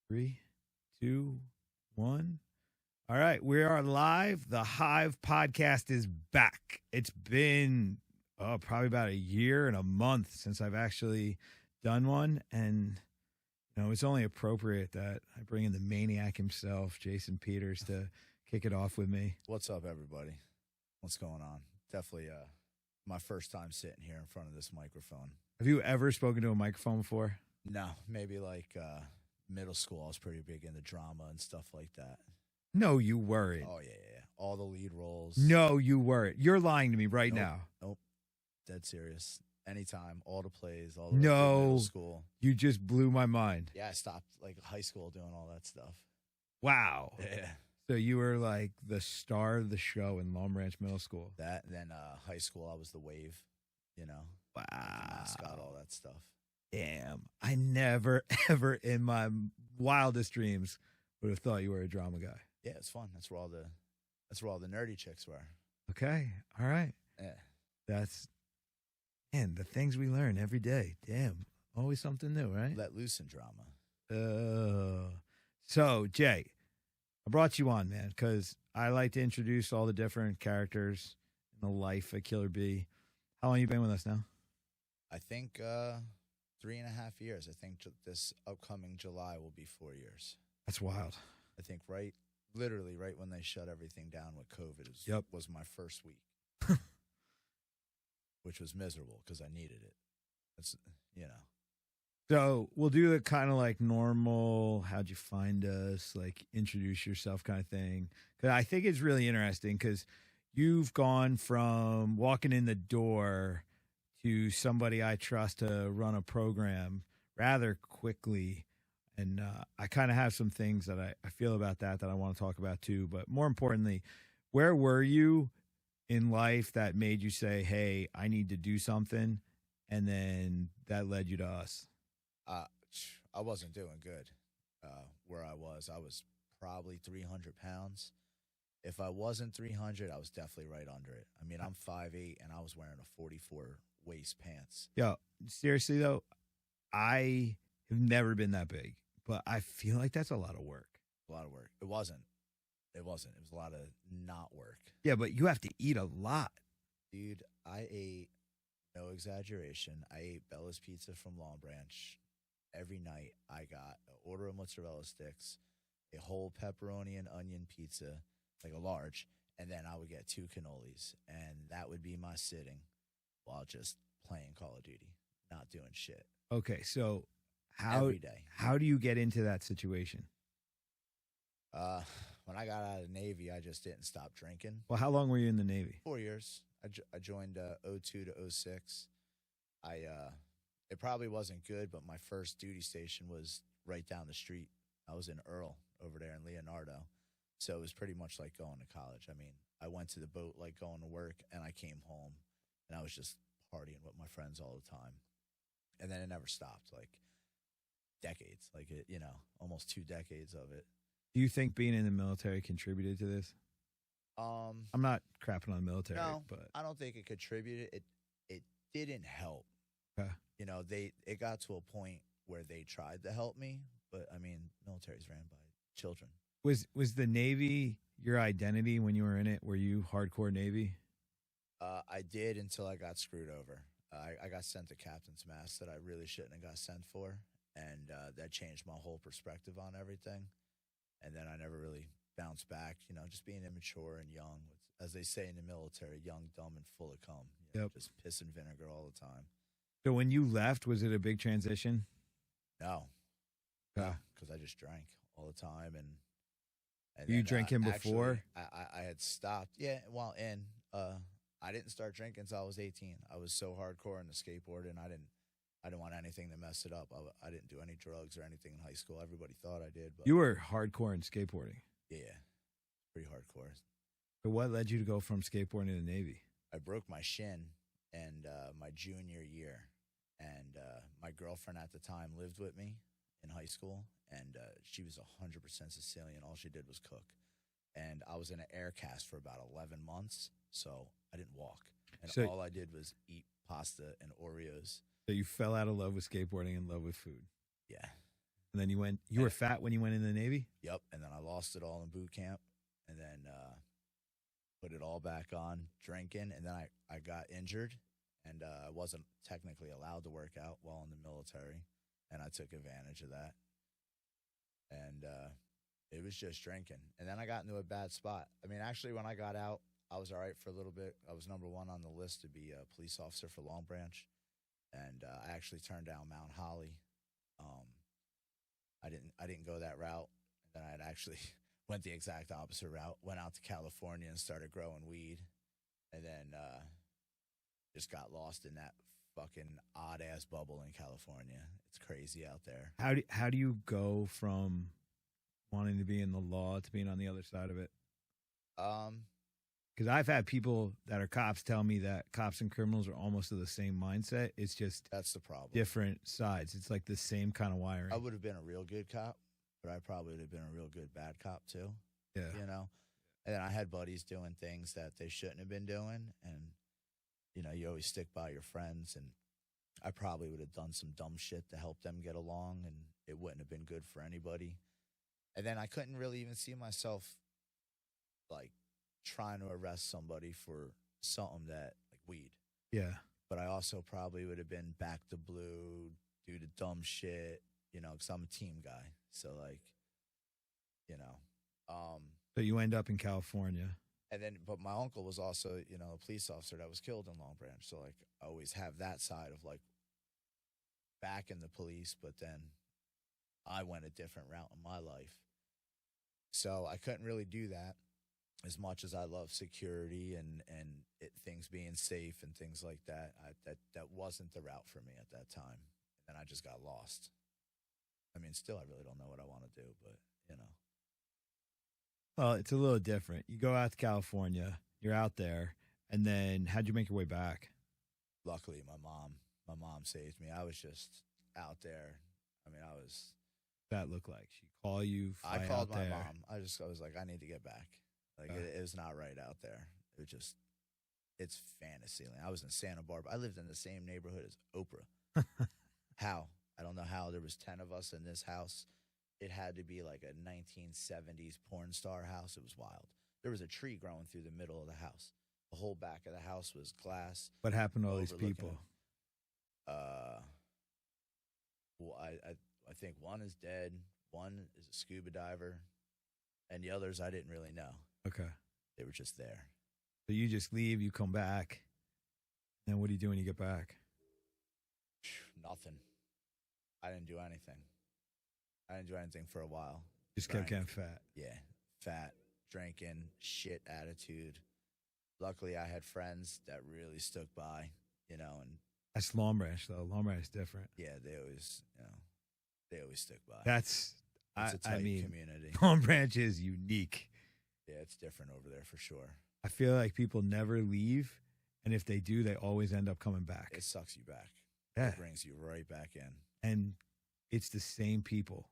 Three, two, one. All right, we are live. The Hive podcast is back. It's been probably about a year and a month since I've actually done one, and it's only appropriate that I bring in the maniac himself, Jason Peters, to kick it off with me. What's up, everybody? What's going on? Definitely my first time sitting here in front of this microphone. Have you ever spoken to a microphone before? No, maybe like middle school. I was pretty big into drama and stuff like that. No, you weren't. Oh, yeah. All the lead roles. No, you weren't. You're lying to me right Nope. now. Nope. Dead serious. Anytime. All the plays. All the No. middle school. You just blew my mind. Yeah, I stopped like high school doing all that stuff. Wow. Yeah. So you were like the star of the show in Long Branch Middle School. That and then high school, I was the wave, Wow. mascot, all that stuff. Damn. I never, ever in my wildest dreams would have thought you were a drama guy. Yeah, it's fun. That's where all the nerdy chicks were. Okay. All right. Yeah. That's, man, the things we learn every day. Damn. Always something new, right? Let loose in drama. So, Jay, I brought you on, man, because I like to introduce all the different characters in the life of Killer B. How long you been with us now? I think 3.5 years. I think this upcoming July will be 4 years. That's wild. I think literally right when they shut everything down with COVID was my first week, which was miserable because I needed it. It's, So we'll do the kind of like normal, how'd you find us, like introduce yourself kind of thing. Because I think it's really interesting because you've gone from walking in the door to somebody I trust to run a program rather quickly. And I kind of have some things that I feel about that I want to talk about too. But more importantly, where were you in life that made you say, hey, I need to do something? And then that led you to us. I wasn't doing good where I was. I was probably 300 pounds. If I wasn't 300, I was definitely right under it. I mean, I'm 5'8", and I was wearing a 44 waist pants. Yo, seriously, though, I have never been that big, but I feel like that's a lot of work. A lot of work. It wasn't. It was a lot of not work. Yeah, but you have to eat a lot. Dude, I ate, no exaggeration, I ate Bella's Pizza from Long Branch. Every night I got an order of mozzarella sticks, a whole pepperoni and onion pizza, like a large, and then I would get 2 cannolis. And that would be my sitting while just playing Call of Duty, not doing shit. Okay, so every day. How do you get into that situation? When I got out of the Navy, I just didn't stop drinking. Well, how long were you in the Navy? 4 years. I joined 02 to 06. It probably wasn't good, but my first duty station was right down the street. I was in Earl over there in Leonardo. So it was pretty much like going to college. I mean, I went to the boat like going to work, and I came home, and I was just partying with my friends all the time. And then it never stopped, like decades, like almost 2 decades of it. Do you think being in the military contributed to this? I'm not crapping on the military, No, but I don't think it contributed. It didn't help. Okay. It got to a point where they tried to help me, but I mean, military's ran by children. Was the Navy your identity when you were in it? Were you hardcore Navy? I did until I got screwed over. I got sent to captain's mast that I really shouldn't have got sent for, and that changed my whole perspective on everything. And then I never really bounced back, just being immature and young. As they say in the military, young, dumb, and full of cum. Yep. Just piss and vinegar all the time. So when you left, was it a big transition? No. Yeah. Because I just drank all the time. And you then, drinking before? I had stopped. Yeah, I didn't start drinking until I was 18. I was so hardcore in the skateboard, and I didn't want anything to mess it up. I didn't do any drugs or anything in high school. Everybody thought I did. But You were hardcore in skateboarding. Yeah, pretty hardcore. So what led you to go from skateboarding to the Navy? I broke my shin and my junior year, and my girlfriend at the time lived with me in high school, and she was 100% Sicilian. All she did was cook, and I was in an air cast for about 11 months, so I didn't walk, and all I did was eat pasta and Oreos. So you fell out of love with skateboarding and love with food. Yeah. And then you were fat when you went in the Navy? Yep. And then I lost it all in boot camp, and then put it all back on drinking. And then I got injured, and I wasn't technically allowed to work out while in the military, and I took advantage of that. And it was just drinking. And then I got into a bad spot. I mean, actually, when I got out, I was all right for a little bit. I was number 1 on the list to be a police officer for Long Branch, and I actually turned down Mount Holly. I didn't go that route. And then I actually went the exact opposite route. Went out to California and started growing weed, and then just got lost in that fucking odd ass bubble in California. It's crazy out there. How do you go from wanting to be in the law to being on the other side of it? Because I've had people that are cops tell me that cops and criminals are almost of the same mindset. It's just That's the problem. different sides. It's like the same kind of wiring. I would have been a real good cop, but I probably would have been a real good bad cop too. Yeah. You know? And then I had buddies doing things that they shouldn't have been doing. And, you know, you always stick by your friends. And I probably would have done some dumb shit to help them get along, and it wouldn't have been good for anybody. And then I couldn't really even see myself, like, trying to arrest somebody for something that, like, weed. Yeah. But I also probably would have been back to blue, do the dumb shit, you know, because I'm a team guy. So, like, you know. So you end up in California. And then, but my uncle was also, you know, a police officer that was killed in Long Branch. So, like, I always have that side of, like, back in the police, but then I went a different route in my life. So I couldn't really do that as much as I love security and things being safe and things like that. That wasn't the route for me at that time. And I just got lost. I mean, still, I really don't know what I want to do, but, you know. Well, it's a little different. You go out to California, you're out there, and then how'd you make your way back? Luckily, my mom saved me. I was just out there. I mean, That looked like she called you. I fly called out my there. mom. I was like, I need to get back. Like, it was not right out there. It's fantasy land. I was in Santa Barbara. I lived in the same neighborhood as Oprah. How? I don't know how. There was 10 of us in this house. It had to be like a 1970s porn star house. It was wild. There was a tree growing through the middle of the house. The whole back of the house was glass. What happened to all these overlooking people? Well, I think one is dead. One is a scuba diver, and the others I didn't really know. Okay. They were just there. So you just leave, you come back. Then what do you do when you get back? Nothing. I didn't do anything. I didn't do anything for a while. Just kept getting fat. Yeah, fat, drinking, shit attitude. Luckily, I had friends that really stuck by, you know, and That's Long Branch, though. Long Branch is different. yeah, they always stick by. That's, It's a I tight mean, community. Long Branch is unique. Yeah, it's different over there for sure. I feel like people never leave, and if they do, they always end up coming back. It sucks you back. Yeah. It brings you right back in. And it's the same people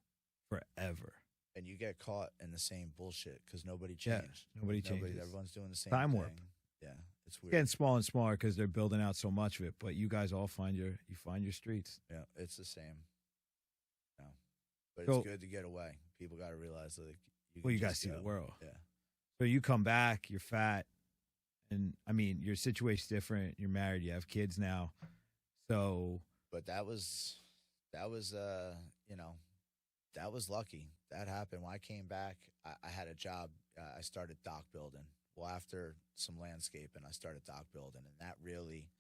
forever. And you get caught in the same bullshit because nobody changed. Nobody changes. Everyone's doing the same Time thing. warp. Yeah, it's It's weird. getting smaller and smaller because they're building out so much of it. But you guys all find your streets. Yeah, it's the same. No, but So- it's good to get away. People got to realize that Well, you can guys just see the go. world. Yeah, So you come back, you're fat, and I mean your situation's different. You're married, you have kids now. So but that was you know, that was lucky. That happened when I came back. I had a job. I started dock building. Well, after some landscaping, I started dock building, and that really,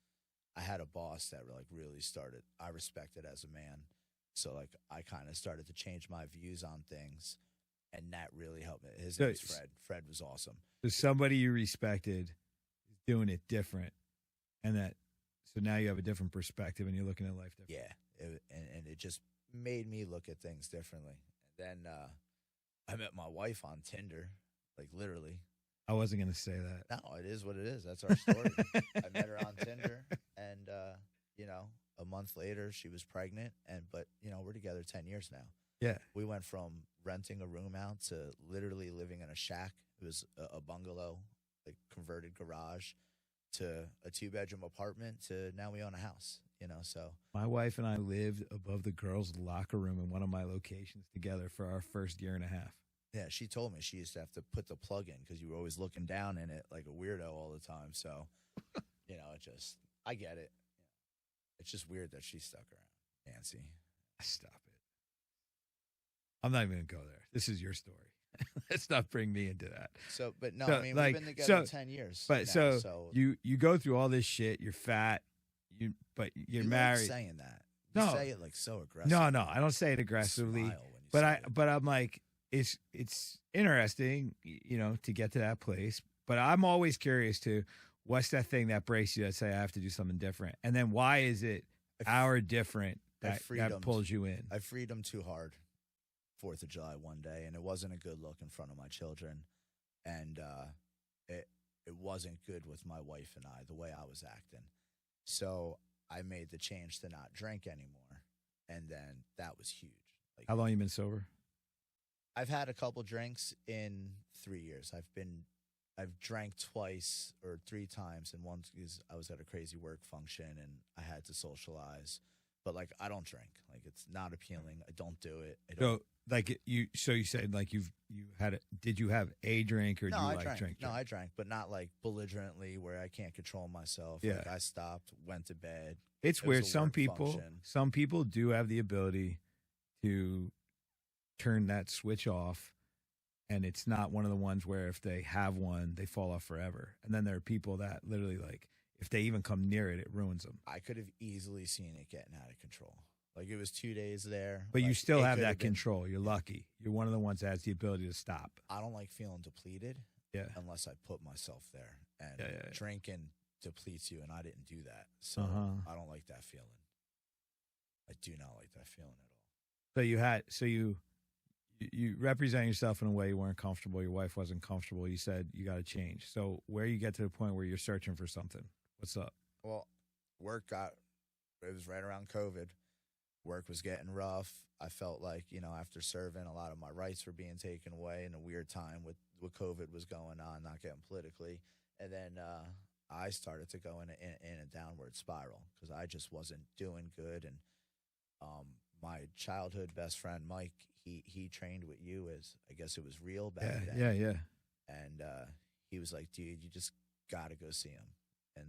I had a boss that like really started. I respected as a man, so like I kind of started to change my views on things, and that really helped me. His So name is Fred. Fred was awesome. there's somebody you respected is doing it different, and so now you have a different perspective and you're looking at life different. Yeah, and it just made me look at things differently. And then I met my wife on Tinder, like literally. I wasn't gonna say that. No, it is what it is. That's our story. I met her on Tinder, and you know, a month later she was pregnant, but you know, we're together 10 years now. Yeah. We went from renting a room out to literally living in a shack. It was a bungalow, like converted garage, to a 2-bedroom apartment to now we own a house, you know. So My wife and I lived above the girls' locker room in one of my locations together for our first year and a half. yeah, she told me she used to have to put the plug in because you were always looking down in it like a weirdo all the time. So, you know, I get it. It's just weird that she stuck around, Nancy. Stop it. I'm not even going to go there. This is your story. Let's not bring me into that. So, but no, So, I mean, like, we've been together so- 10 years. But now, so you go through all this shit. You're fat. But you're you married. Like saying that. You No. say it like so aggressive. No, I don't say it aggressively. Smile when you But say it. but I'm like, it's interesting, you know, to get to that place. But I'm always curious to what's that thing that breaks you that say I have to do something different, and then why is it our different that pulls you in? I freed him too hard 4th of July one day, and it wasn't a good look in front of my children, and it wasn't good with my wife and I the way I was acting. So I made the change to not drink anymore, and then that was huge. Like, How long you been sober? I've had a couple drinks in 3 years. I've drank twice or 3 times, and once because I was at a crazy work function and I had to socialize. But like, I don't drink. Like, it's not appealing. I don't do it. I don't, So like you said like you had did you have a drink or do you I like drank. drink? No, I drank, but not like belligerently where I can't control myself. Yeah. Like, I stopped, went to bed. It's It was weird. a Some work people function. do have the ability to turn that switch off, and it's not one of the ones where if they have one, they fall off forever. And then there are people that literally like if they even come near it, it ruins them. I could have easily seen it getting out of control. Like, it was 2 days there. But you Like, still it have could that been- control. You're lucky. You're one of the ones that has the ability to stop. I don't like feeling depleted Yeah. unless I put myself there. And Yeah. drinking depletes you, and I didn't do that. So I don't like that feeling. I do not like that feeling at all. So you represent yourself in a way you weren't comfortable. Your wife wasn't comfortable. You said you got to change. So where you get to the point where you're searching for something, what's up? Well, it was right around COVID. Work was getting rough. I felt like, you know, after serving, a lot of my rights were being taken away in a weird time with what COVID was going on, not getting politically. And then I started to go in a downward spiral because I just wasn't doing good. And my childhood best friend, Mike, he trained with you as, I guess it was real back then. Yeah. And he was like, dude, you just got to go see him. And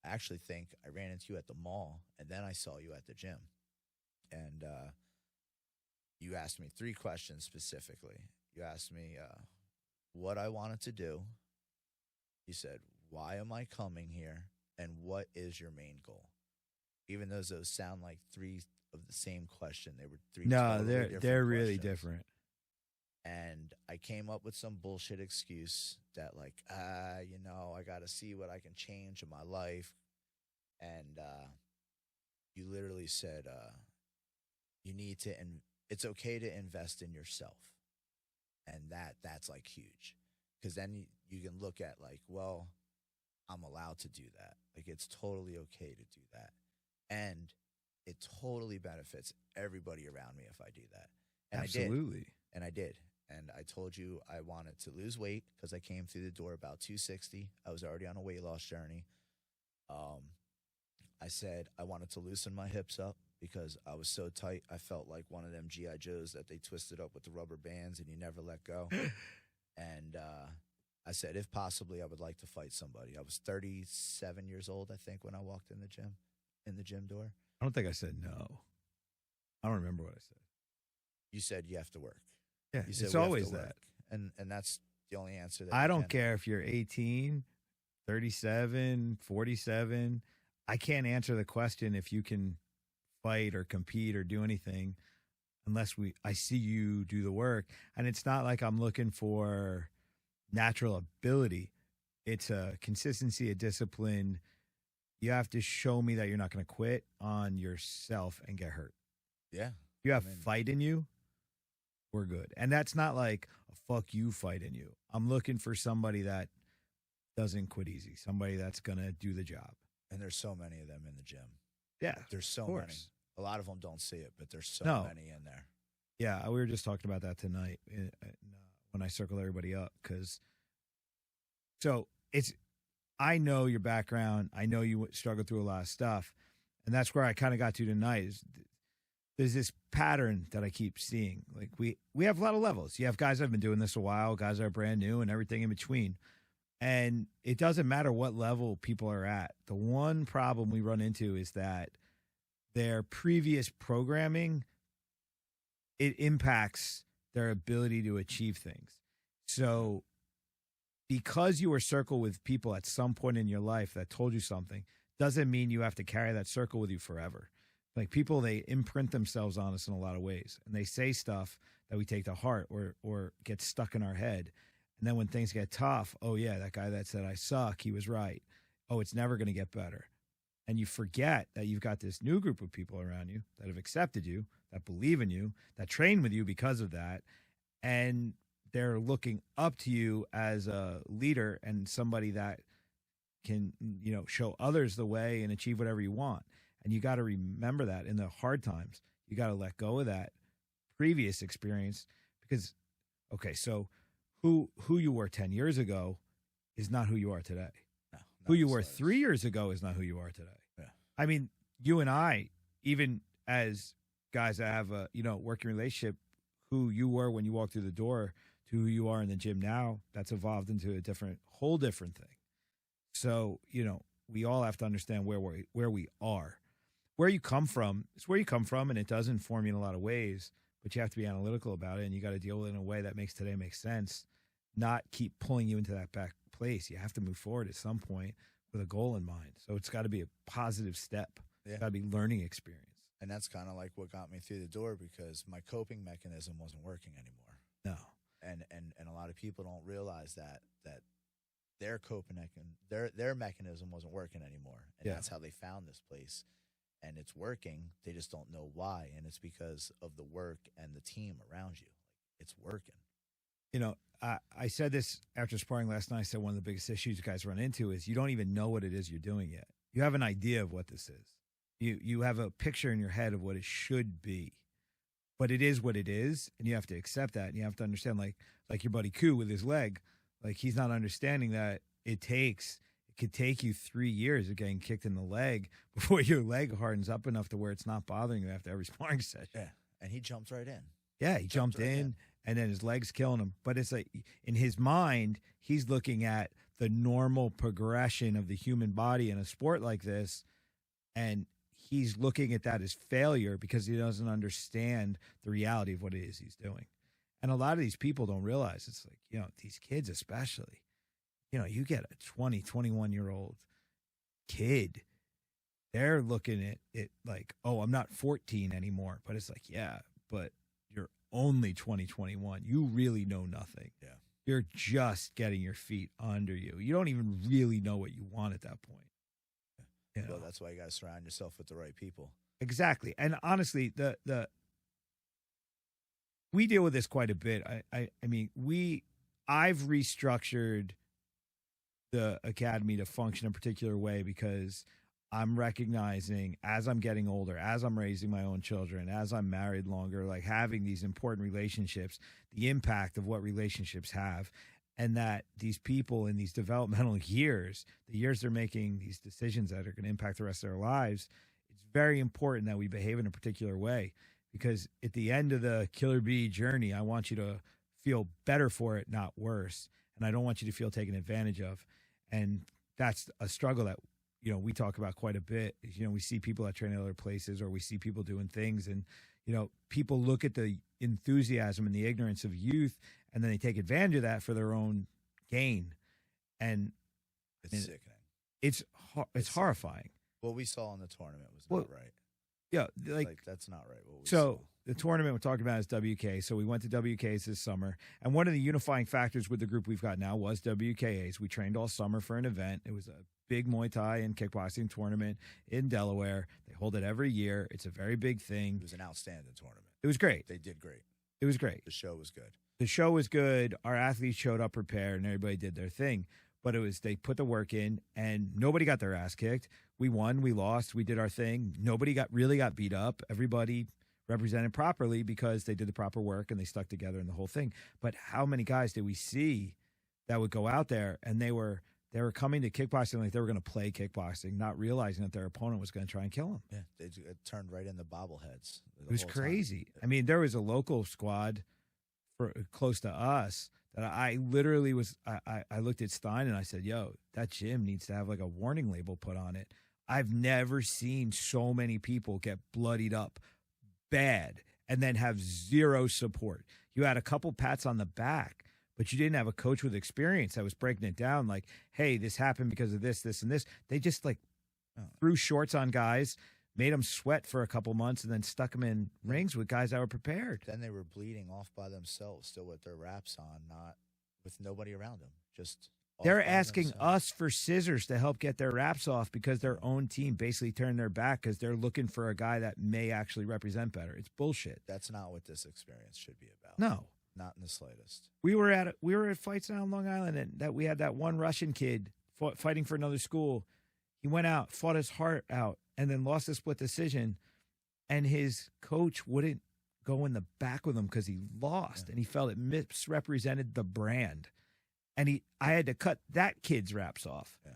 I actually think I ran into you at the mall, and then I saw you at the gym. And you asked me 3 questions specifically. You asked me what I wanted to do. You said, why am I coming here? And what is your main goal? Even though those sound like 3 of the same question, they were 3 No, totally different they're really questions. different. And I came up with some bullshit excuse that like, you know, I got to see what I can change in my life. And you literally said, you need to, it's okay to invest in yourself. And that's like huge. Because then you can look at like, well, I'm allowed to do that. Like, it's totally okay to do that. And it totally benefits everybody around me if I do that. And Absolutely. I did. And I told you I wanted to lose weight because I came through the door about 260. I was already on a weight loss journey. I said I wanted to loosen my hips up because I was so tight. I felt like one of them G.I. Joes that they twisted up with the rubber bands and you never let go. And I said, if possibly, I would like to fight somebody. I was 37 years old, I think, when I walked in the gym door. I don't think I said no. I don't remember what I said. You said you have to work. Yeah, You said it's we have always to that. work. And that's the only answer that I you don't can. care if you're 18, 37, 47. I can't answer the question if you can fight or compete or do anything unless I see you do the work. And it's not like I'm looking for natural ability. It's a consistency, a discipline. You have to show me that you're not going to quit on yourself and get hurt. Yeah. If you have I mean- fight in you, we're good. And that's not like a fuck you fight in you. I'm looking for somebody that doesn't quit easy, somebody that's going to do the job. And there's so many of them in the gym. Yeah. There's so of many. course. A lot of them don't see it, but there's so No. many in there. Yeah. We were just talking about that tonight when I circle everybody up. So I know your background. I know you struggled through a lot of stuff, and that's where I kind of got to tonight. Is there's this pattern that I keep seeing. Like we have a lot of levels. You have guys that have been doing this a while, guys that are brand new, and everything in between. And it doesn't matter what level people are at. The one problem we run into is that their previous programming, it impacts their ability to achieve things. So because you were circled with people at some point in your life that told you something, doesn't mean you have to carry that circle with you forever. Like people, they imprint themselves on us in a lot of ways, and they say stuff that we take to heart or get stuck in our head. And then when things get tough, oh yeah, that guy that said I suck, he was right. Oh, it's never going to get better. And you forget that you've got this new group of people around you that have accepted you, that believe in you, that train with you because of that. And they're looking up to you as a leader and somebody that can, show others the way and achieve whatever you want. And you got to remember that in the hard times. You got to let go of that previous experience because, okay, so who you were 10 years ago is not who you are today. No, Who you were 3 years ago is not who you are today. Yeah. I mean, you and I, even as guys that have a, working relationship, who you were when you walked through the door to who you are in the gym now, that's evolved into a whole different thing. So, we all have to understand where we are. Where you come from is where you come from, and it does inform you in a lot of ways, but you have to be analytical about it, and you got to deal with it in a way that makes today make sense, not keep pulling you into that back place. You have to move forward at some point with a goal in mind. So it's got to be a positive step. Yeah. It's got to be learning experience. And that's kind of like what got me through the door because my coping mechanism wasn't working anymore. No. And a lot of people don't realize that their coping their mechanism wasn't working anymore. And that's how they found this place. And it's working. They just don't know why. And it's because of the work and the team around you. It's working. I said this after sparring last night. I said one of the biggest issues you guys run into is you don't even know what it is you're doing yet. You have an idea of what this is. You have a picture in your head of what it should be. But it is what it is, and you have to accept that. And you have to understand, like your buddy Koo with his leg, like he's not understanding that it could take you 3 years of getting kicked in the leg before your leg hardens up enough to where it's not bothering you after every sparring session. Yeah, and he jumped right in. Yeah, he jumped in, and then his leg's killing him. But it's like in his mind, he's looking at the normal progression of the human body in a sport like this, and he's looking at that as failure because he doesn't understand the reality of what it is he's doing. And a lot of these people don't realize it's like, these kids especially, you get a 20, 21-year-old kid, they're looking at it like, oh, I'm not 14 anymore. But it's like, yeah, but you're only 2021. You really know nothing. Yeah. You're just getting your feet under you. You don't even really know what you want at that point. Well, that's why you got to surround yourself with the right people. Exactly. And honestly, we deal with this quite a bit. I mean, I've restructured the academy to function a particular way because I'm recognizing as I'm getting older, as I'm raising my own children, as I'm married longer, like having these important relationships, the impact of what relationships have. And that these people in these developmental years, the years they're making these decisions that are going to impact the rest of their lives, it's very important that we behave in a particular way. Because at the end of the Killer Bee journey, I want you to feel better for it, not worse. And I don't want you to feel taken advantage of. And that's a struggle that, we talk about quite a bit. We see people that train at other places, or we see people doing things, and, people look at the enthusiasm and the ignorance of youth, and then they take advantage of that for their own gain. And it's sickening. It's horrifying. What we saw in the tournament was not right. Yeah, like that's not right. What we saw. The tournament we're talking about is WK. So we went to WKs this summer. And one of the unifying factors with the group we've got now was WKAs. We trained all summer for an event. It was a big Muay Thai and kickboxing tournament in Delaware. They hold it every year. It's a very big thing. It was an outstanding tournament. It was great. They did great. It was great. The show was good. The show was good. Our athletes showed up prepared, and everybody did their thing. But they put the work in, and nobody got their ass kicked. We won, we lost, we did our thing. Nobody really got beat up. Everybody represented properly because they did the proper work and they stuck together in the whole thing. But how many guys did we see that would go out there and they were they were coming to kickboxing like they were going to play kickboxing, not realizing that their opponent was going to try and kill them. Yeah, it turned right into bobbleheads. It was crazy. I mean, there was a local squad close to us that I literally was. I looked at Stein and I said, "Yo, that gym needs to have like a warning label put on it." I've never seen so many people get bloodied up bad and then have zero support. You had a couple pats on the back, but you didn't have a coach with experience that was breaking it down like, hey, this happened because of this, this, and this. They just like threw shorts on guys, made them sweat for a couple months, and then stuck them in rings with guys that were prepared. Then they were bleeding off by themselves, still with their wraps on, not with nobody around them. Just they're asking us for scissors to help get their wraps off because their own team basically turned their back because they're looking for a guy that may actually represent better. It's bullshit. That's not what this experience should be about. No. Not in the slightest. We were at fights down on Long Island, and that we had that one Russian kid fighting for another school. He went out, fought his heart out, and then lost a split decision. And his coach wouldn't go in the back with him because he lost, and he felt it misrepresented the brand. And I had to cut that kid's wraps off. Yeah.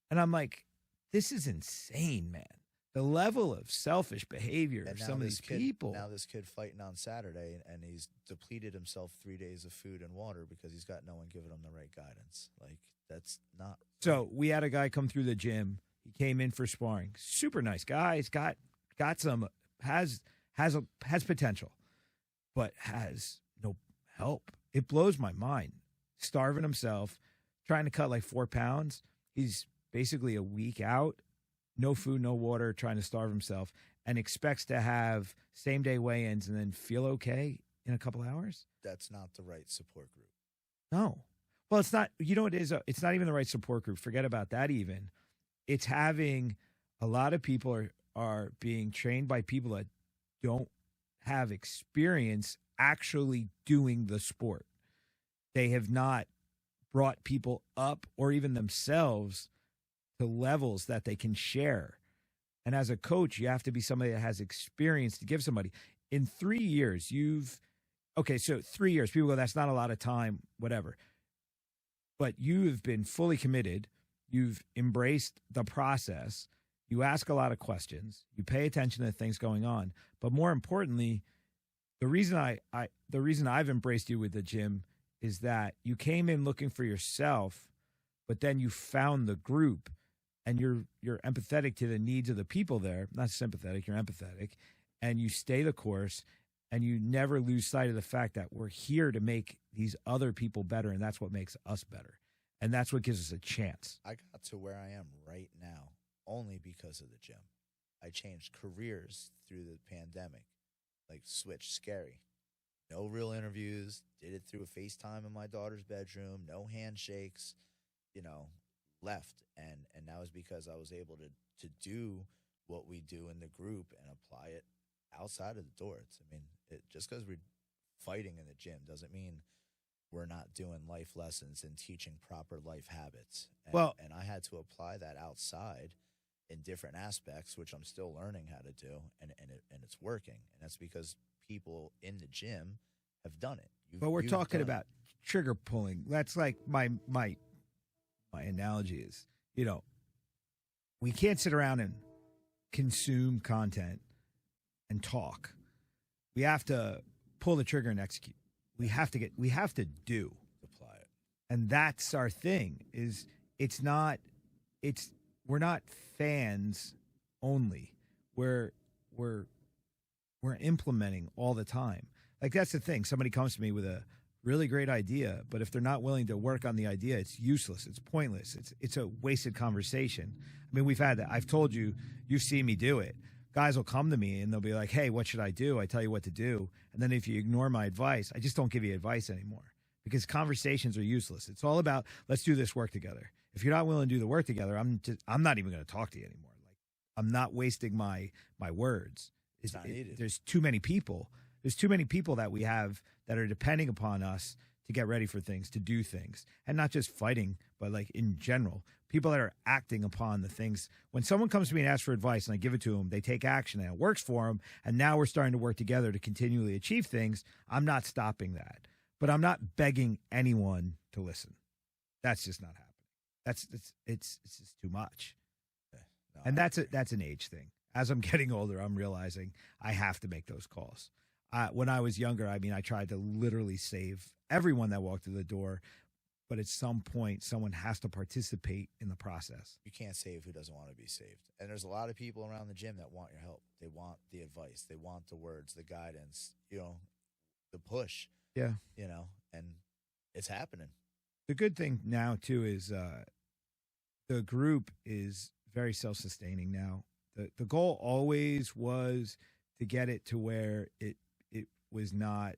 And I'm like, this is insane, man. The level of selfish behavior of some of these people. Now this kid fighting on Saturday, and he's depleted himself 3 days of food and water because he's got no one giving him the right guidance. Like, that's not. So we had a guy come through the gym. He came in for sparring. Super nice guy. He's got some, has potential, but has no help. It blows my mind. Starving himself, trying to cut like 4 pounds. He's basically a week out, no food, no water, trying to starve himself, and expects to have same-day weigh-ins and then feel okay in a couple hours? That's not the right support group. No. Well, it's not. You know what it is? It's not even the right support group. Forget about that even. It's having a lot of people are being trained by people that don't have experience actually doing the sport. They have not brought people up or even themselves to levels that they can share. And as a coach, you have to be somebody that has experience to give somebody. In 3 years, so 3 years, people go, that's not a lot of time, whatever. But you have been fully committed. You've embraced the process. You ask a lot of questions. You pay attention to things going on. But more importantly, the reason I've embraced you with the gym is that you came in looking for yourself, but then you found the group, and you're empathetic to the needs of the people there. Not sympathetic, you're empathetic, and you stay the course, and you never lose sight of the fact that we're here to make these other people better, and that's what makes us better. And that's what gives us a chance. I got to where I am right now only because of the gym. I changed careers through the pandemic, like switched scary. No real interviews, did it through a FaceTime in my daughter's bedroom, no handshakes, left. And that was because I was able to do what we do in the group and apply it outside of the doors. Just because we're fighting in the gym doesn't mean we're not doing life lessons and teaching proper life habits. And I had to apply that outside in different aspects, which I'm still learning how to do, and it's working. And that's because people in the gym have done it. But we're talking about trigger pulling. That's like my analogy is, we can't sit around and consume content and talk. We have to pull the trigger and execute. We have to do. Apply it. And that's our thing we're not fans only. We're implementing all the time. Like, that's the thing. Somebody comes to me with a really great idea, but if they're not willing to work on the idea, it's useless. It's pointless. It's a wasted conversation. We've had that. I've told you, you've seen me do it. Guys will come to me and they'll be like, hey, what should I do? I tell you what to do. And then if you ignore my advice, I just don't give you advice anymore because conversations are useless. It's all about, let's do this work together. If you're not willing to do the work together, I'm not even going to talk to you anymore. Like, I'm not wasting my words. It's not needed. There's too many people. There's too many people that we have that are depending upon us to get ready for things, to do things, and not just fighting, but like in general, people that are acting upon the things. When someone comes to me and asks for advice and I give it to them, they take action and it works for them. And now we're starting to work together to continually achieve things. I'm not stopping that, but I'm not begging anyone to listen. That's just not happening. it's just too much. Yeah. No, And I agree. that's an age thing. As I'm getting older, I'm realizing I have to make those calls. When I was younger, I mean, I tried to literally save everyone that walked through the door, but at some point, someone has to participate in the process. You can't save who doesn't want to be saved. And there's a lot of people around the gym that want your help. They want the advice. They want the words, the guidance, the push, Yeah. and it's happening. The good thing now too is the group is very self-sustaining now. The goal always was to get it to where it was not.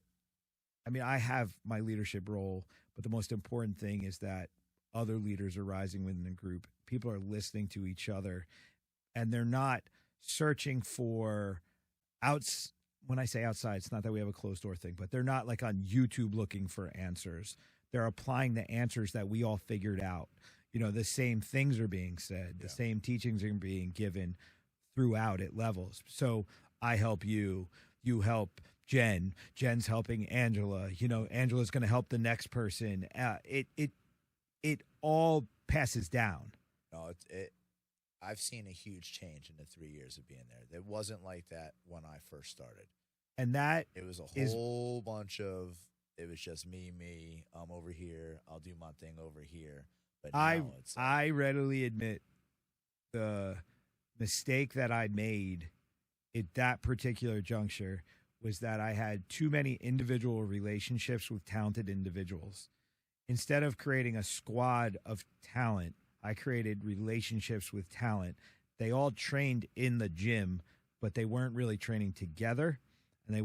I mean, I have my leadership role, but the most important thing is that other leaders are rising within the group. People are listening to each other, and they're not searching for outs. When I say outside, it's not that we have a closed door thing, but they're not like on YouTube looking for answers. They're applying the answers that we all figured out. The same things are being said, the same teachings are being given throughout at levels. So I help you, you help Jen's helping Angela. Angela's going to help the next person. It all passes down. No, I've seen a huge change in the 3 years of being there. It wasn't like that when I first started. And that it was a whole bunch of. It was just me. I'm over here. I'll do my thing over here. But now it's I readily admit the mistake that I made at that particular juncture was that I had too many individual relationships with talented individuals. Instead of creating a squad of talent, I created relationships with talent. They all trained in the gym, but they weren't really training together, and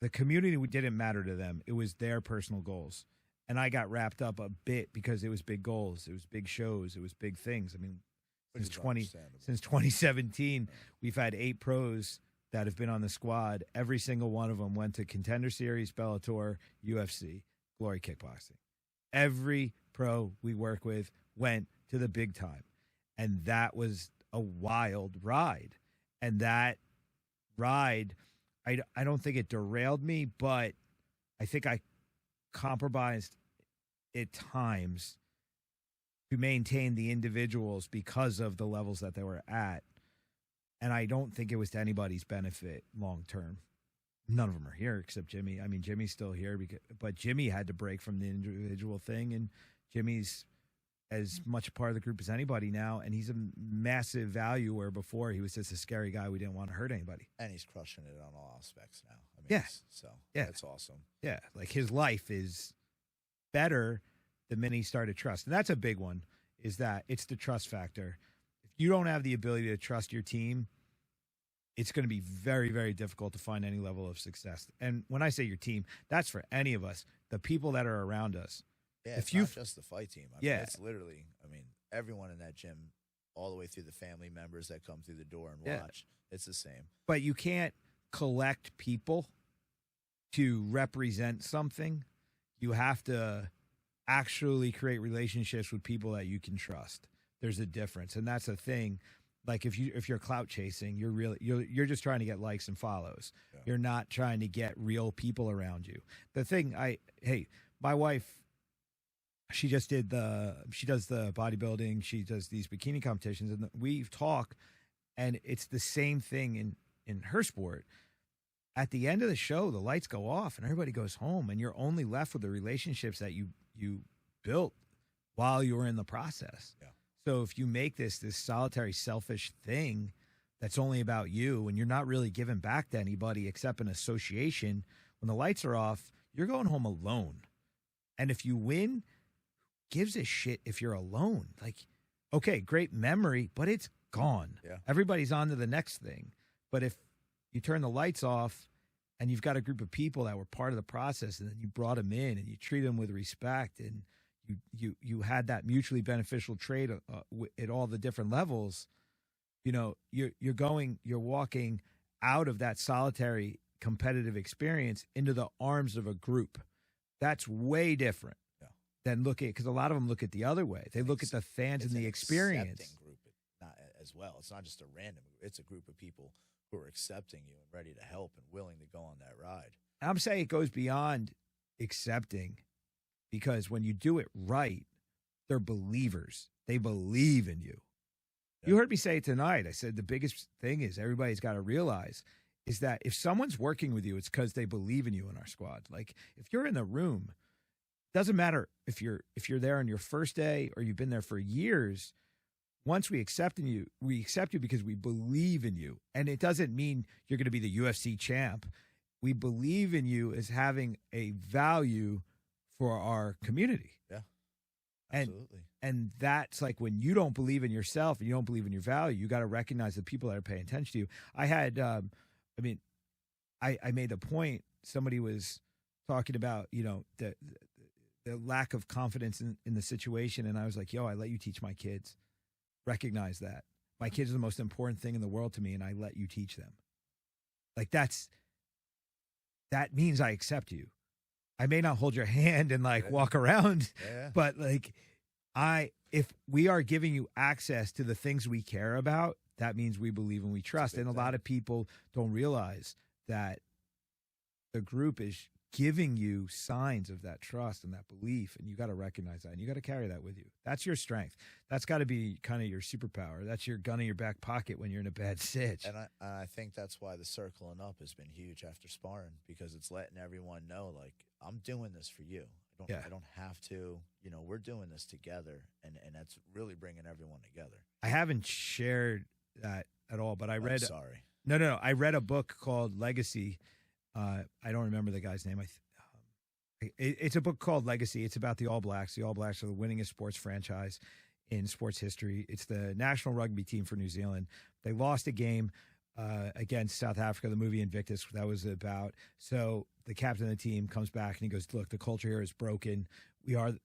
the community didn't matter to them. It was their personal goals. And I got wrapped up a bit because it was big goals. It was big shows. It was big things. I mean, since 2017, we've had 8 pros that have been on the squad. Every single one of them went to Contender Series, Bellator, UFC, Glory Kickboxing. Every pro we work with went to the big time. And that was a wild ride. And that ride, I don't think it derailed me, but I think I compromised at times to maintain the individuals because of the levels that they were at. And I don't think it was to anybody's benefit long term. None of them are here except Jimmy. I mean, Jimmy's still here, but Jimmy had to break from the individual thing, and Jimmy's as much a part of the group as anybody now, and he's a massive value where before he was just a scary guy. We didn't want to hurt anybody. And he's crushing it on all aspects now. I mean, yeah. That's awesome. Yeah, like his life is better the minute he started trust. And that's a big one, is that it's the trust factor. If you don't have the ability to trust your team, it's going to be very, very difficult to find any level of success. And when I say your team, that's for any of us, the people that are around us. Yeah, it's not just the fight team. I mean, it's literally, everyone in that gym, all the way through the family members that come through the door and watch, it's the same. But you can't collect people to represent something. You have to actually create relationships with people that you can trust. There's a difference, and that's a thing. Like if you're clout chasing, you're just trying to get likes and follows. Yeah. You're not trying to get real people around you. The thing my wife, she does the bodybuilding, she does these bikini competitions, and we talk, and it's the same thing in her sport. At the end of the show, the lights go off and everybody goes home, and you're only left with the relationships that you built while you were in the process. Yeah. So if you make this solitary, selfish thing that's only about you, and you're not really giving back to anybody except an association, when the lights are off, you're going home alone. And if you win, gives a shit if you're alone? Like, okay, great memory, but it's gone. Yeah. Everybody's on to the next thing. But if you turn the lights off and you've got a group of people that were part of the process, and then you brought them in and you treat them with respect, and you had that mutually beneficial trade at all the different levels, you're walking out of that solitary competitive experience into the arms of a group. That's way different than because a lot of them look at the other way. They look at the fans and the experience. Group, not as well. It's not just a random group. It's a group of people who are accepting you and ready to help and willing to go on that ride. I'm saying it goes beyond accepting, because when you do it right, they're believers. They believe in you. Yeah. You heard me say it tonight. I said the biggest thing is everybody's got to realize is that if someone's working with you, it's because they believe in you in our squad. Like if you're in the room, doesn't matter if you're there on your first day or you've been there for years. Once we accept you because we believe in you. And it doesn't mean you're going to be the UFC champ. We believe in you as having a value for our community. Yeah, absolutely. And that's like when you don't believe in yourself and you don't believe in your value, you got to recognize the people that are paying attention to you. I had, I made the point, somebody was talking about, the lack of confidence in the situation. And I was like, yo, I let you teach my kids. Recognize that. My kids are the most important thing in the world to me, and I let you teach them. Like that means I accept you. I may not hold your hand and walk around, but if we are giving you access to the things we care about, that means we believe and we trust. And a lot of people don't realize that the group is giving you signs of that trust and that belief, and you got to recognize that, and you got to carry that with you. That's your strength. That's got to be kind of your superpower. That's your gun in your back pocket when you're in a bad sitch. And I think that's why the circling up has been huge after sparring, because it's letting everyone know, like, I'm doing this for you. I don't have to, we're doing this together, and that's really bringing everyone together. I haven't shared that at all, but I read. Sorry. No. I read a book called Legacy. I don't remember the guy's name. It's a book called Legacy. It's about the All Blacks. The All Blacks are the winningest sports franchise in sports history. It's the national rugby team for New Zealand. They lost a game against South Africa, the movie Invictus that was about. So the captain of the team comes back and he goes, look, the culture here is broken.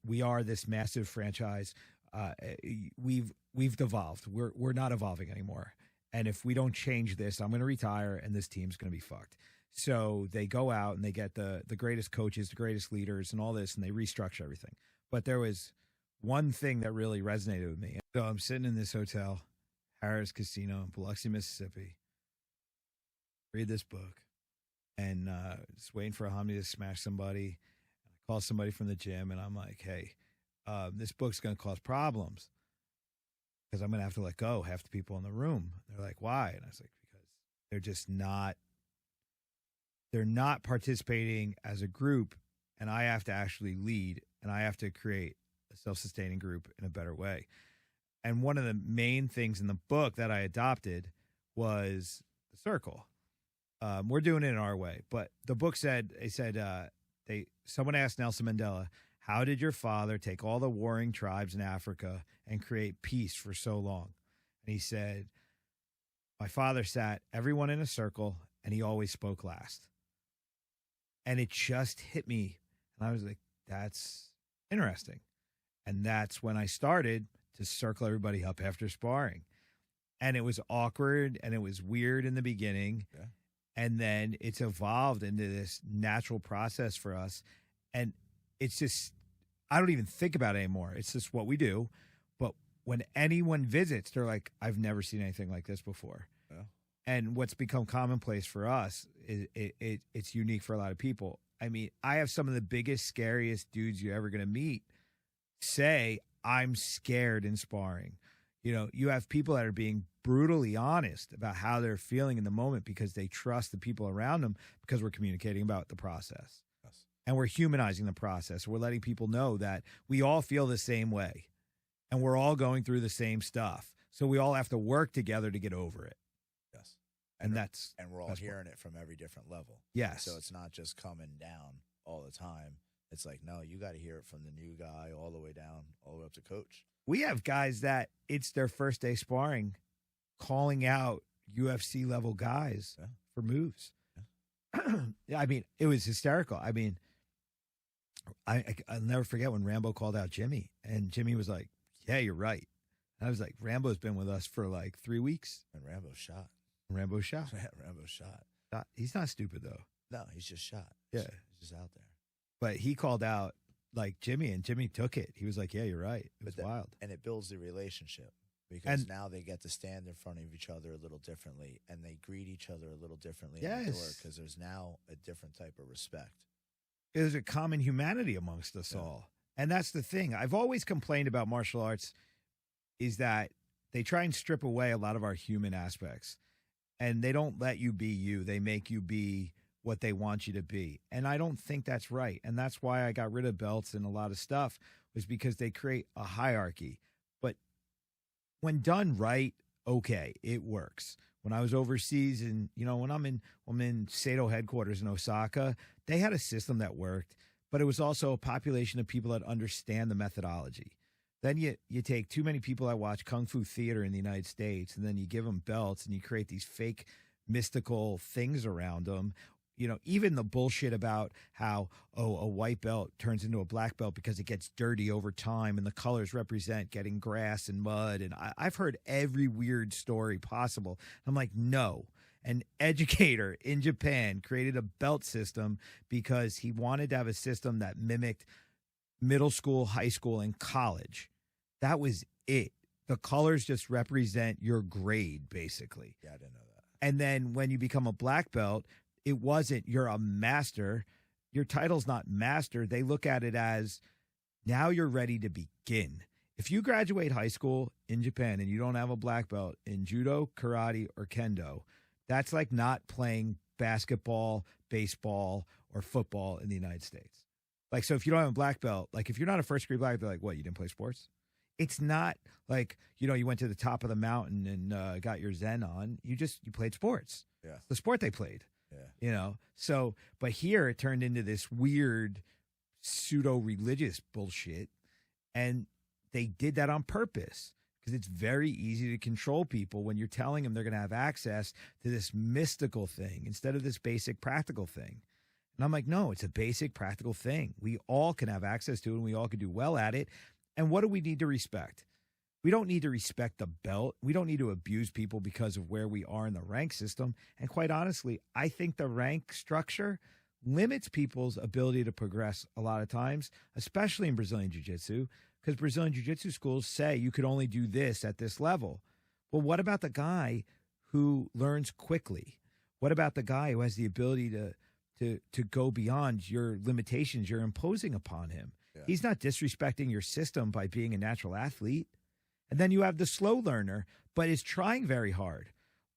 We are this massive franchise. We've devolved. We're not evolving anymore. And if we don't change this, I'm going to retire and this team's going to be fucked. So they go out and they get the greatest coaches, the greatest leaders and all this, and they restructure everything. But there was one thing that really resonated with me. So I'm sitting in this hotel, Harris Casino in Biloxi, Mississippi, read this book, and just waiting for a homie to smash somebody. I call somebody from the gym, and I'm like, hey, this book's going to cause problems because I'm going to have to let go half the people in the room. They're like, why? And I was like, because they're just not. They're not participating as a group, and I have to actually lead, and I have to create a self-sustaining group in a better way. And one of the main things in the book that I adopted was the circle. We're doing it in our way, but the book said, someone asked Nelson Mandela, how did your father take all the warring tribes in Africa and create peace for so long? And he said, my father sat everyone in a circle, and he always spoke last. And it just hit me. And I was like, that's interesting. And that's when I started to circle everybody up after sparring. And it was awkward and it was weird in the beginning. Yeah. And then it's evolved into this natural process for us. And it's just, I don't even think about it anymore. It's just what we do. But when anyone visits, they're like, I've never seen anything like this before. Yeah. And what's become commonplace for us is it's unique for a lot of people. I mean, I have some of the biggest, scariest dudes you're ever going to meet say, I'm scared in sparring. You have people that are being brutally honest about how they're feeling in the moment because they trust the people around them because we're communicating about the process. Yes. And we're humanizing the process. We're letting people know that we all feel the same way and we're all going through the same stuff. So we all have to work together to get over it. Yes. And we're all hearing it from every different level. Yes. So it's not just coming down all the time. It's like, no, you got to hear it from the new guy all the way down, all the way up to coach. We have guys that it's their first day sparring, calling out UFC level guys for moves. Yeah. Yeah, I mean, it was hysterical. I mean, I'll never forget when Rambo called out Jimmy, and Jimmy was like, yeah, you're right. And I was like, Rambo's been with us for like 3 weeks. And Rambo shot. Rambo shot. Yeah, Rambo shot. He's not stupid, though. No, he's just shot. Yeah. He's just out there. But he called out like Jimmy, and Jimmy took it. He was like, yeah, you're right. It was wild. And it builds the relationship because now they get to stand in front of each other a little differently, and they greet each other a little differently in the door because there's now a different type of respect. There's a common humanity amongst us all. And that's the thing. I've always complained about martial arts is that they try and strip away a lot of our human aspects, and they don't let you be you. They make you be what they want you to be. And I don't think that's right. And that's why I got rid of belts and a lot of stuff, was because they create a hierarchy. But when done right, okay, it works. When I was overseas, and when I'm in Sato headquarters in Osaka, they had a system that worked, but it was also a population of people that understand the methodology. Then you take too many people that watch Kung Fu theater in the United States, and then you give them belts and you create these fake mystical things around them. Even the bullshit about how, a white belt turns into a black belt because it gets dirty over time and the colors represent getting grass and mud. And I've heard every weird story possible. I'm like, no. An educator in Japan created a belt system because he wanted to have a system that mimicked middle school, high school, and college. That was it. The colors just represent your grade, basically. Yeah, I didn't know that. And then when you become a black belt, it wasn't you're a master. Your title's not master. They look at it as now you're ready to begin. If you graduate high school in Japan and you don't have a black belt in judo, karate, or kendo, that's like not playing basketball, baseball, or football in the United States. Like, so if you don't have a black belt, like if you're not a first degree black belt, they're like, what, you didn't play sports? It's not like, you went to the top of the mountain and got your Zen on. You played sports. Yeah. The sport they played. Yeah. So, but here it turned into this weird pseudo-religious bullshit. And they did that on purpose because it's very easy to control people when you're telling them they're going to have access to this mystical thing instead of this basic practical thing. And I'm like, no, it's a basic practical thing. We all can have access to it and we all can do well at it. And what do we need to respect? We don't need to respect the belt. We don't need to abuse people because of where we are in the rank system. And quite honestly, I think the rank structure limits people's ability to progress a lot of times, especially in Brazilian Jiu-Jitsu, because Brazilian Jiu-Jitsu schools say you could only do this at this level. Well, what about the guy who learns quickly? What about the guy who has the ability to go beyond your limitations you're imposing upon him? Yeah. He's not disrespecting your system by being a natural athlete. And then you have the slow learner, but is trying very hard.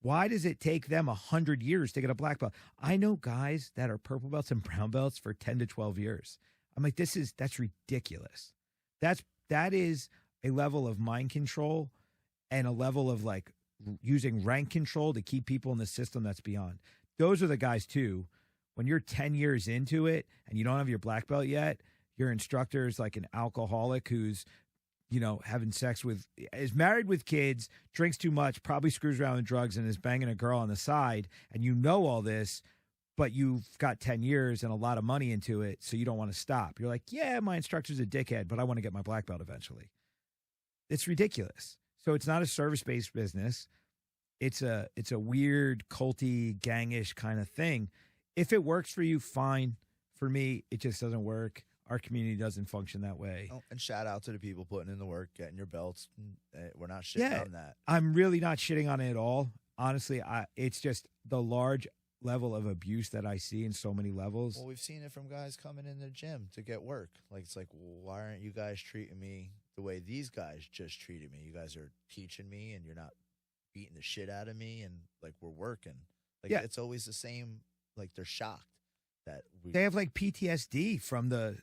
Why does it take them 100 years to get a black belt? I know guys that are purple belts and brown belts for 10 to 12 years. I'm like, that's ridiculous. That is a level of mind control and a level of like using rank control to keep people in the system that's beyond. Those are the guys too. When you're 10 years into it and you don't have your black belt yet, your instructor is like an alcoholic who's having sex is married with kids, drinks too much, probably screws around with drugs, and is banging a girl on the side. And you know all this, but you've got 10 years and a lot of money into it, so you don't want to stop. You're like, yeah, my instructor's a dickhead, but I want to get my black belt eventually. It's ridiculous. So it's not a service-based business. It's a weird, culty, gangish kind of thing. If it works for you, fine. For me, it just doesn't work. Our community doesn't function that way. Oh, and shout out to the people putting in the work, getting your belts. We're not shitting on that. I'm really not shitting on it at all. Honestly, it's just the large level of abuse that I see in so many levels. Well, we've seen it from guys coming in the gym to get work. Like, it's like, why aren't you guys treating me the way these guys just treated me? You guys are teaching me and you're not beating the shit out of me, and like we're working. Like, it's always the same. Like, they're shocked. They have like PTSD from the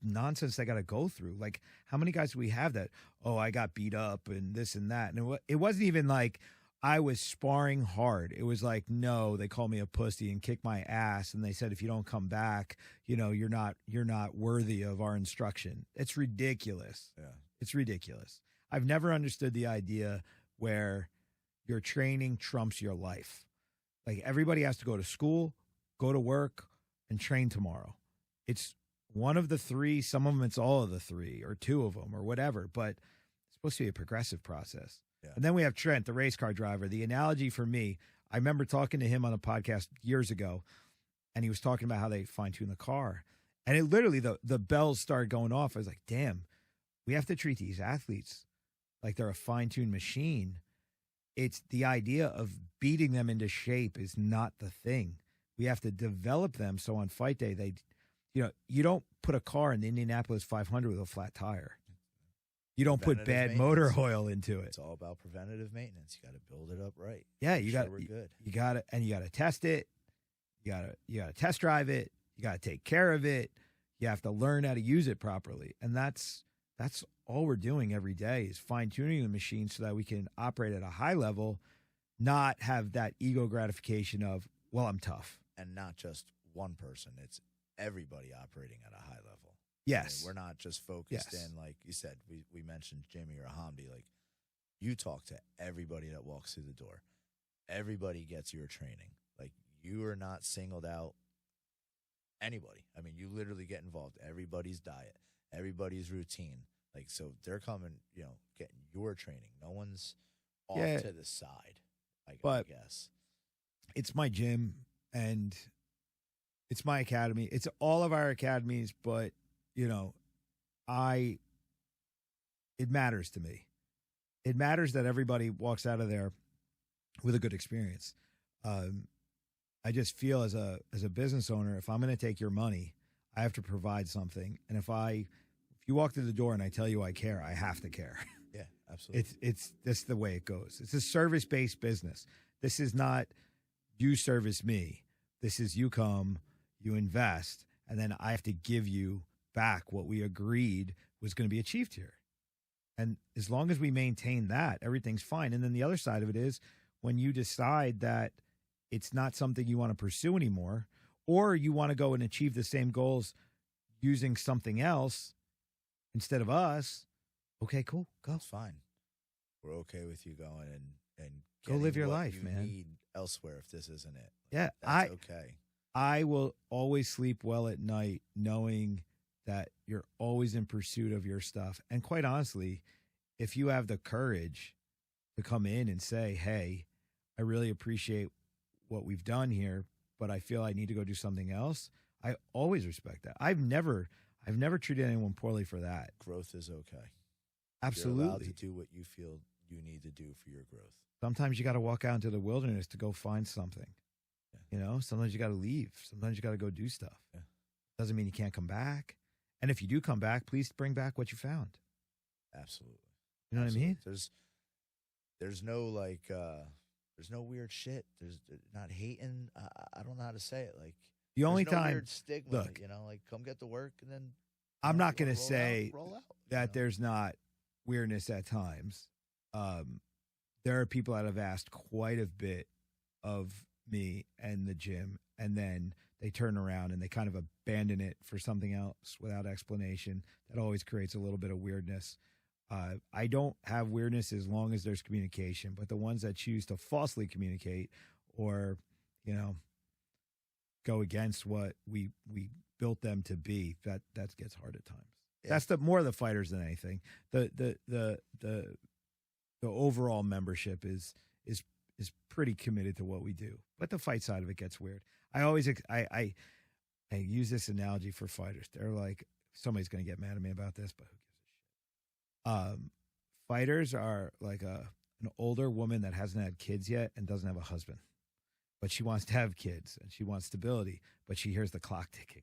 nonsense they got to go through. Like, how many guys do we have that? Oh, I got beat up and this and that. And it wasn't even like I was sparring hard. It was like, no, they called me a pussy and kicked my ass, and they said if you don't come back, you're not worthy of our instruction. It's ridiculous. Yeah, it's ridiculous. I've never understood the idea where your training trumps your life. Like, everybody has to go to school, go to work, and train tomorrow. It's one of the three. Some of them, it's all of the three or two of them or whatever. But it's supposed to be a progressive process. Yeah. And then we have Trent, the race car driver. The analogy for me, I remember talking to him on a podcast years ago, and he was talking about how they fine-tune the car. And it literally, the bells started going off. I was like, damn, we have to treat these athletes like they're a fine-tuned machine. It's the idea of beating them into shape is not the thing. We have to develop them so on fight day you don't put a car in the Indianapolis 500 with a flat tire. You don't put Preventative bad motor maintenance. oil into it. It's all about preventative maintenance. You got to build it up right. Yeah, Make you sure got we're good. you got to and you got to test it. You got to test drive it. You got to take care of it. You have to learn how to use it properly. And that's all we're doing every day is fine-tuning the machine so that we can operate at a high level, not have that ego gratification of, well, I'm tough. And not just one person. It's everybody operating at a high level. Yes. We're not just focused in, like you said, we mentioned Jimmy or Hamdi. Like, you talk to everybody that walks through the door. Everybody gets your training. Like, you are not singled out anybody. I mean, you literally get involved. Everybody's diet, everybody's routine. Like, so they're coming, getting your training. No one's off to the side, I guess. It's my gym and it's my academy. It's all of our academies, but it matters to me. It matters that everybody walks out of there with a good experience. I just feel as a business owner, if I'm going to take your money, I have to provide something. And if you walk through the door and I tell you I care, I have to care. Yeah, absolutely. It's just the way it goes. It's a service-based business. This is not you service me. This is you come, you invest, and then I have to give you back what we agreed was going to be achieved here. And as long as we maintain that, everything's fine. And then the other side of it is when you decide that it's not something you want to pursue anymore, or you want to go and achieve the same goals using something else instead of us, okay, cool, go. It's fine. We're okay with you going and go live your what life, you man. Need elsewhere if this isn't it. Yeah, that's okay. I will always sleep well at night knowing that you're always in pursuit of your stuff. And quite honestly, if you have the courage to come in and say, hey, I really appreciate what we've done here, but I feel I need to go do something else, I always respect that. I've never treated anyone poorly for that. Growth is okay. Absolutely. You're allowed to do what you feel you need to do for your growth. Sometimes you got to walk out into the wilderness to go find something. Yeah. Sometimes you got to leave. Sometimes you got to go do stuff. Yeah. Doesn't mean you can't come back. And if you do come back, please bring back what you found. Absolutely. You know what I mean? There's no there's no weird shit. There's not hating. I don't know how to say it. Like, the only no time weird stigma, look, like come get the work and then I'm not going to roll say out, that there's not weirdness at times. There are people that have asked quite a bit of me and the gym, and then they turn around and they kind of abandon it for something else without explanation. That always creates a little bit of weirdness. I don't have weirdness as long as there's communication, but the ones that choose to falsely communicate or, go against what we built them to be, that gets hard at times. Yeah. That's more of the fighters than anything. The overall membership is pretty committed to what we do, but the fight side of it gets weird. I use this analogy for fighters. They're like, somebody's going to get mad at me about this, but who gives a shit? Fighters are like an older woman that hasn't had kids yet and doesn't have a husband, but she wants to have kids and she wants stability, but she hears the clock ticking.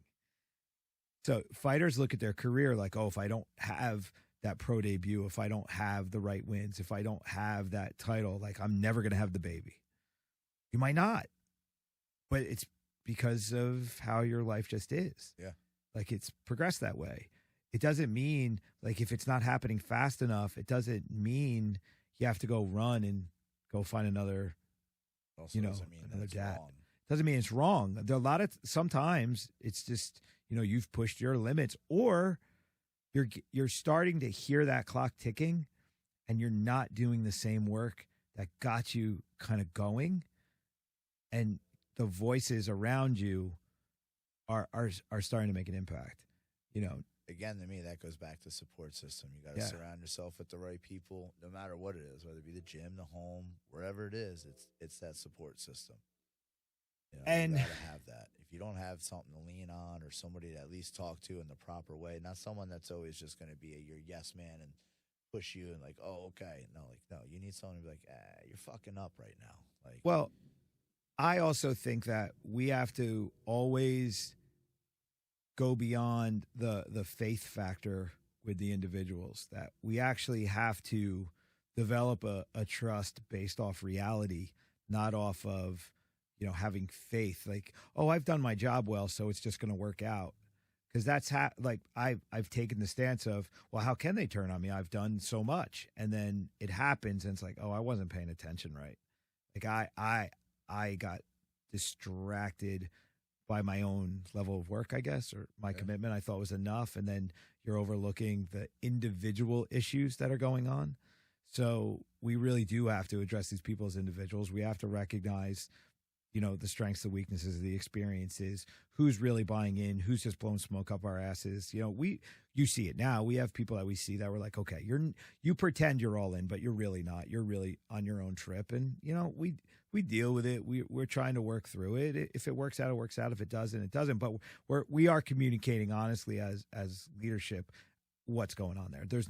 So fighters look at their career like, oh, if I don't have that pro debut, if I don't have the right wins, if I don't have that title, like I'm never going to have the baby. You might not, but it's because of how your life just is. Yeah. Like it's progressed that way. It doesn't mean like if it's not happening fast enough, it doesn't mean you have to go run and go find another, also another dad. Wrong. Doesn't mean it's wrong. There are sometimes it's just, you've pushed your limits or you're starting to hear that clock ticking and you're not doing the same work that got you kind of going. And the voices around you are starting to make an impact, Again, to me, that goes back to support system. You got to surround yourself with the right people, no matter what it is, whether it be the gym, the home, wherever it is. It's that support system. And you got to have that. If you don't have something to lean on or somebody to at least talk to in the proper way, not someone that's always just going to be your yes man and push you and like, oh, okay. No, you need someone to be like, you're fucking up right now. Like, well, I also think that we have to always go beyond the faith factor with the individuals, that we actually have to develop a trust based off reality, not off of, having faith like, oh, I've done my job well, so it's just going to work out. Because that's like I've taken the stance of, well, how can they turn on me? I've done so much, and then it happens, and it's like, oh, I wasn't paying attention right. Like I got distracted by my own level of work, I guess, or my commitment I thought was enough, and then you're overlooking the individual issues that are going on. So we really do have to address these people as individuals. We have to recognize, the strengths, the weaknesses, the experiences, who's really buying in, who's just blowing smoke up our asses. You see it now. We have people that we see that we're like, okay, you pretend you're all in, but you're really not. You're really on your own trip. And, we deal with it. We're trying to work through it. If it works out, it works out. If it doesn't, it doesn't. But we are communicating honestly as leadership what's going on there. There's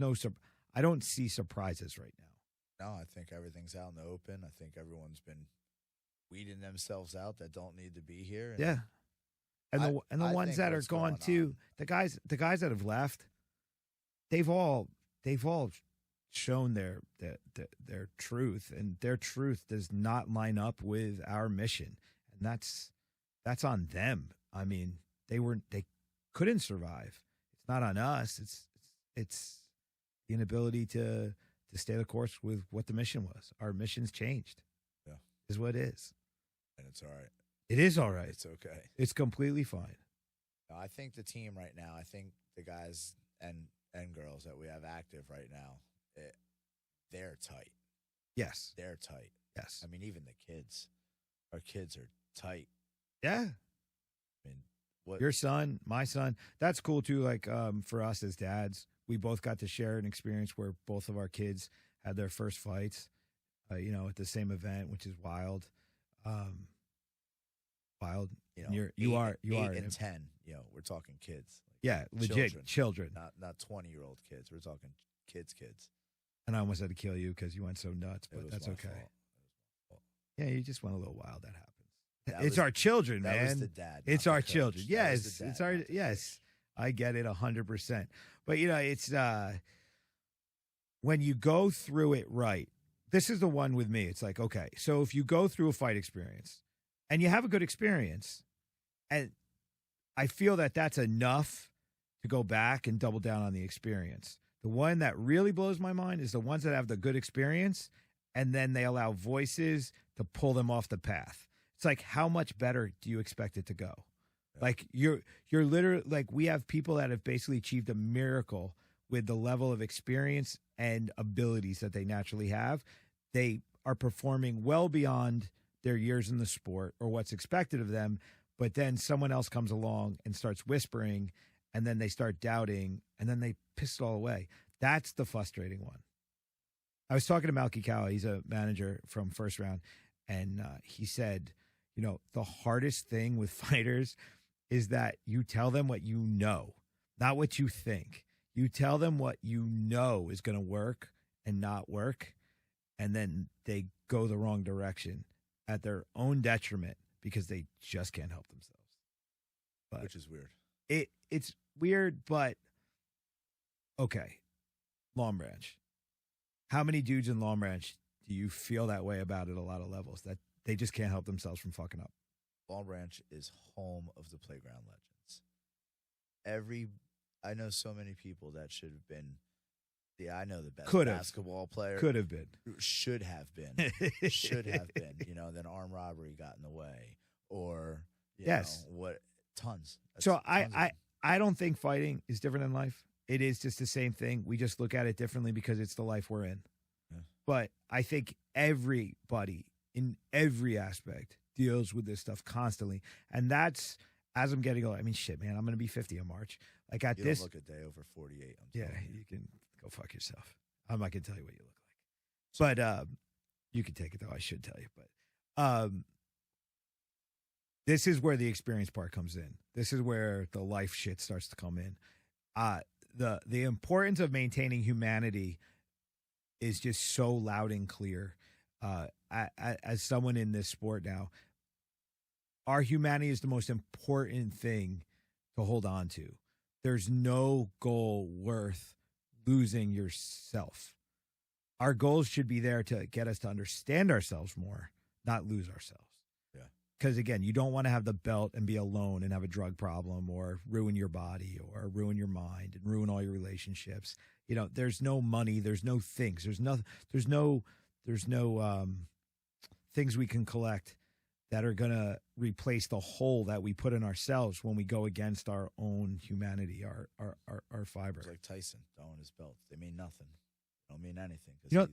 I don't see surprises right now. No, I think everything's out in the open. I think everyone's been weeding themselves out that don't need to be here. And yeah. And the ones that are gone too, the guys that have left, they've all shown their truth, and their truth does not line up with our mission. And that's on them. I mean, they couldn't survive. It's not on us. It's the inability to stay the course with what the mission was. Our mission's changed. Yeah. Is what it is. And it's all right. It is all right. It's okay. It's completely fine. No, I think the team right now, I think the guys and girls that we have active right now, they're tight. Yes. They're tight. Yes. I mean, even the kids. Our kids are tight. Yeah. I mean, what your son, my son, that's cool too. Like for us as dads, we both got to share an experience where both of our kids had their first fights, at the same event, which is wild. Wild. You are 8 and 10. We're talking kids. Yeah, legit children. Not 20-year-old kids. We're talking kids. And I almost had to kill you because you went so nuts, but that's okay. Fault. Yeah, you just went a little wild. That happens. It's our children, man. That was the dad. It's our children. That Yes, was the dad, it's our not the yes. coach. I get it 100%. But it's when you go through it right. This is the one with me. It's like, okay, so if you go through a fight experience and you have a good experience, and I feel that that's enough to go back and double down on the experience. The one that really blows my mind is the ones that have the good experience and then they allow voices to pull them off the path. It's like, how much better do you expect it to go? Yeah. Like you're literally like, we have people that have basically achieved a miracle with the level of experience and abilities that they naturally have. They are performing well beyond their years in the sport or what's expected of them. But then someone else comes along and starts whispering, and then they start doubting, and then they piss it all away. That's the frustrating one. I was talking to Malky Kawa. He's a manager from First Round, and he said, the hardest thing with fighters is that you tell them what you know, not what you think. You tell them what you know is going to work and not work, and then they go the wrong direction at their own detriment because they just can't help themselves. But which is weird. It's weird, but okay. Long Branch. How many dudes in Long Branch do you feel that way about at a lot of levels, that they just can't help themselves from fucking up? Long Branch is home of the playground legends. I know so many people that should have been. Yeah, I know the best basketball player. Could have been. Should have been. Should have been. Then armed robbery got in the way. Or, yes. Tons. So I don't think fighting is different in life. It is just the same thing. We just look at it differently because it's the life we're in. Yeah. But I think everybody in every aspect deals with this stuff constantly. And that's, as I'm getting older, I mean, shit, man, I'm going to be 50 in March. Like at you this. Don't look a day over 48. You can go fuck yourself. I'm not going to tell you what you look like. But you can take it, though. I should tell you. But this is where the experience part comes in. This is where the life shit starts to come in. The importance of maintaining humanity is just so loud and clear. As someone in this sport now, our humanity is the most important thing to hold on to. There's no goal worth losing yourself. Our goals should be there to get us to understand ourselves more, not lose ourselves. Yeah. Because again, you don't want to have the belt and be alone and have a drug problem or ruin your body or ruin your mind and ruin all your relationships. You know, there's no money, there's no things, there's no things we can collect that are going to replace the hole that we put in ourselves when we go against our own humanity, our fiber. It's like Tyson throwing his belts. They mean nothing. They don't mean anything You know,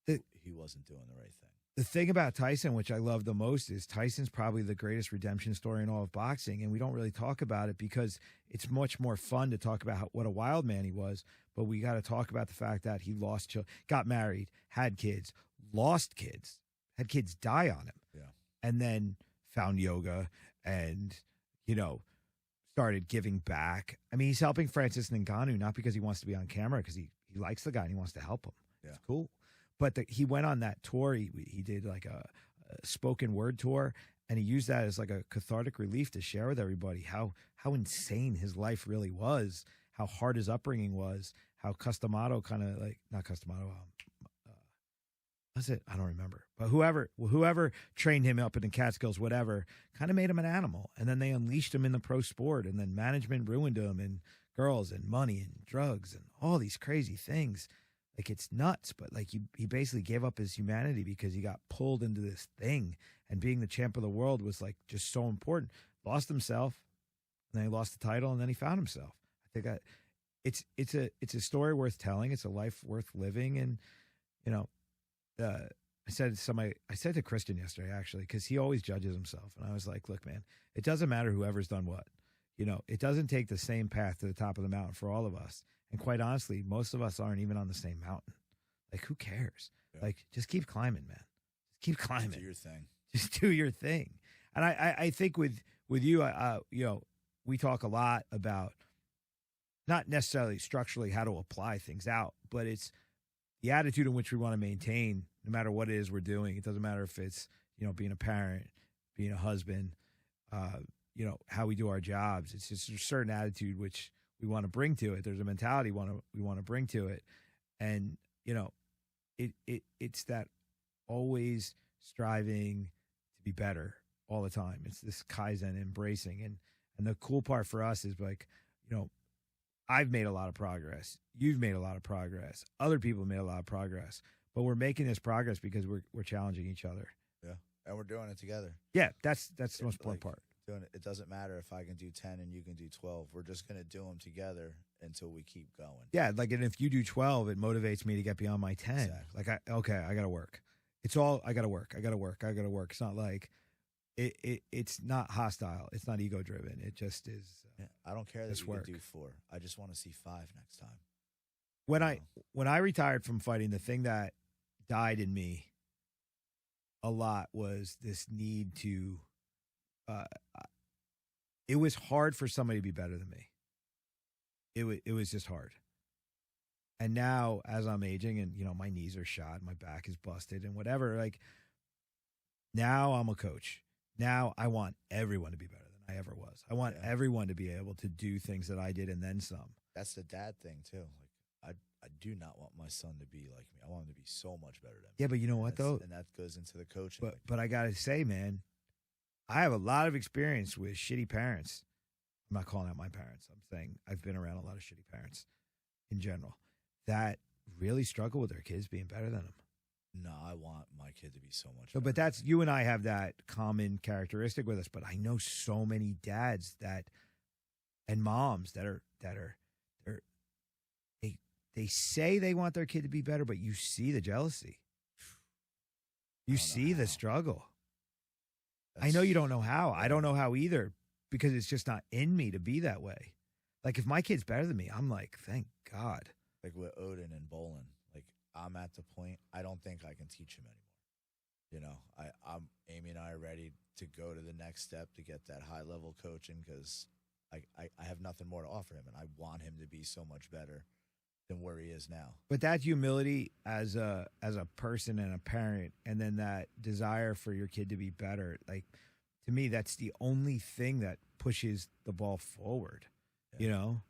because he wasn't doing the right thing. The thing about Tyson, which I love the most, is Tyson's probably the greatest redemption story in all of boxing, and we don't really talk about it because it's much more fun to talk about what a wild man he was, but we got to talk about the fact that he lost children, got married, had kids, lost kids, had kids die on him. Yeah. And then found yoga and, you know, started giving back. I mean, he's helping Francis Ngannou, not because he wants to be on camera, because he likes the guy and he wants to help him. Yeah. It's cool. But he went on that tour. He did like a spoken word tour, and he used that as like a cathartic relief to share with everybody how insane his life really was, how hard his upbringing was, how Customato kind of like, not Customato, that's it. I don't remember. But whoever trained him up in the Catskills, whatever, kind of made him an animal. And then they unleashed him in the pro sport, and then management ruined him, and girls and money and drugs and all these crazy things. Like, it's nuts, but like he basically gave up his humanity because he got pulled into this thing, and being the champ of the world was like just so important. Lost himself, and then he lost the title, and then he found himself. I think it's a story worth telling. It's a life worth living, and you know, I said to Christian yesterday actually, because he always judges himself, and I was like, look, man, it doesn't matter whoever's done what. You know, it doesn't take the same path to the top of the mountain for all of us. And quite honestly, most of us aren't even on the same mountain. Like, who cares? Yeah. Like, just keep climbing, man. Just keep climbing. Just do your thing. Just do your thing. And I think with you, you know, we talk a lot about not necessarily structurally how to apply things out, but it's the attitude in which we want to maintain no matter what it is we're doing. It doesn't matter if it's, you know, being a parent, being a husband, you know, how we do our jobs. It's just a certain attitude which we want to bring to it. There's a mentality we want to bring to it. And, you know, it's that always striving to be better all the time. It's this Kaizen embracing. And the cool part for us is like, you know, I've made a lot of progress. You've made a lot of progress. Other people have made a lot of progress. But we're making this progress because we're challenging each other. Yeah. And we're doing it together. Yeah, that's the most important part. Doing it. It doesn't matter if I can do 10 and you can do 12. We're just going to do them together until we keep going. Yeah, like, and if you do 12, it motivates me to get beyond my 10. Exactly. Like, I got to work. It's all, I got to work. It's not like, it's not hostile. It's not ego driven. It just is. Yeah, I don't care that you can do 4. I just want to see 5 next time. When I retired from fighting, the thing that died in me a lot was this need to, it was hard for somebody to be better than me. It was just hard. And now, as I'm aging and, you know, my knees are shot, my back is busted and whatever, like, now I'm a coach. Now I want everyone to be better than I ever was. I want everyone to be able to do things that I did and then some. That's the dad thing too. Like, I do not want my son to be like me. I want him to be so much better than me. Yeah, but you know what though? And that goes into the coaching. But I gotta say, man, I have a lot of experience with shitty parents. I'm not calling out my parents. I'm saying I've been around a lot of shitty parents in general that really struggle with their kids being better than them. No, I want my kid to be so much better. But that's, you and I have that common characteristic with us. But I know so many dads and moms that are they say they want their kid to be better, but you see the jealousy. You see the struggle. I know you don't know how. I don't know how either, because it's just not in me to be that way. Like, if my kid's better than me, I'm like, thank God. Like with Odin and Bolin, like, I'm at the point I don't think I can teach him anymore. You know, I'm Amy and I are ready to go to the next step to get that high level coaching, because I have nothing more to offer him, and I want him to be so much better than where he is now. But that humility as a person and a parent, and then that desire for your kid to be better, like, to me, that's the only thing that pushes the ball forward. Yeah. You know,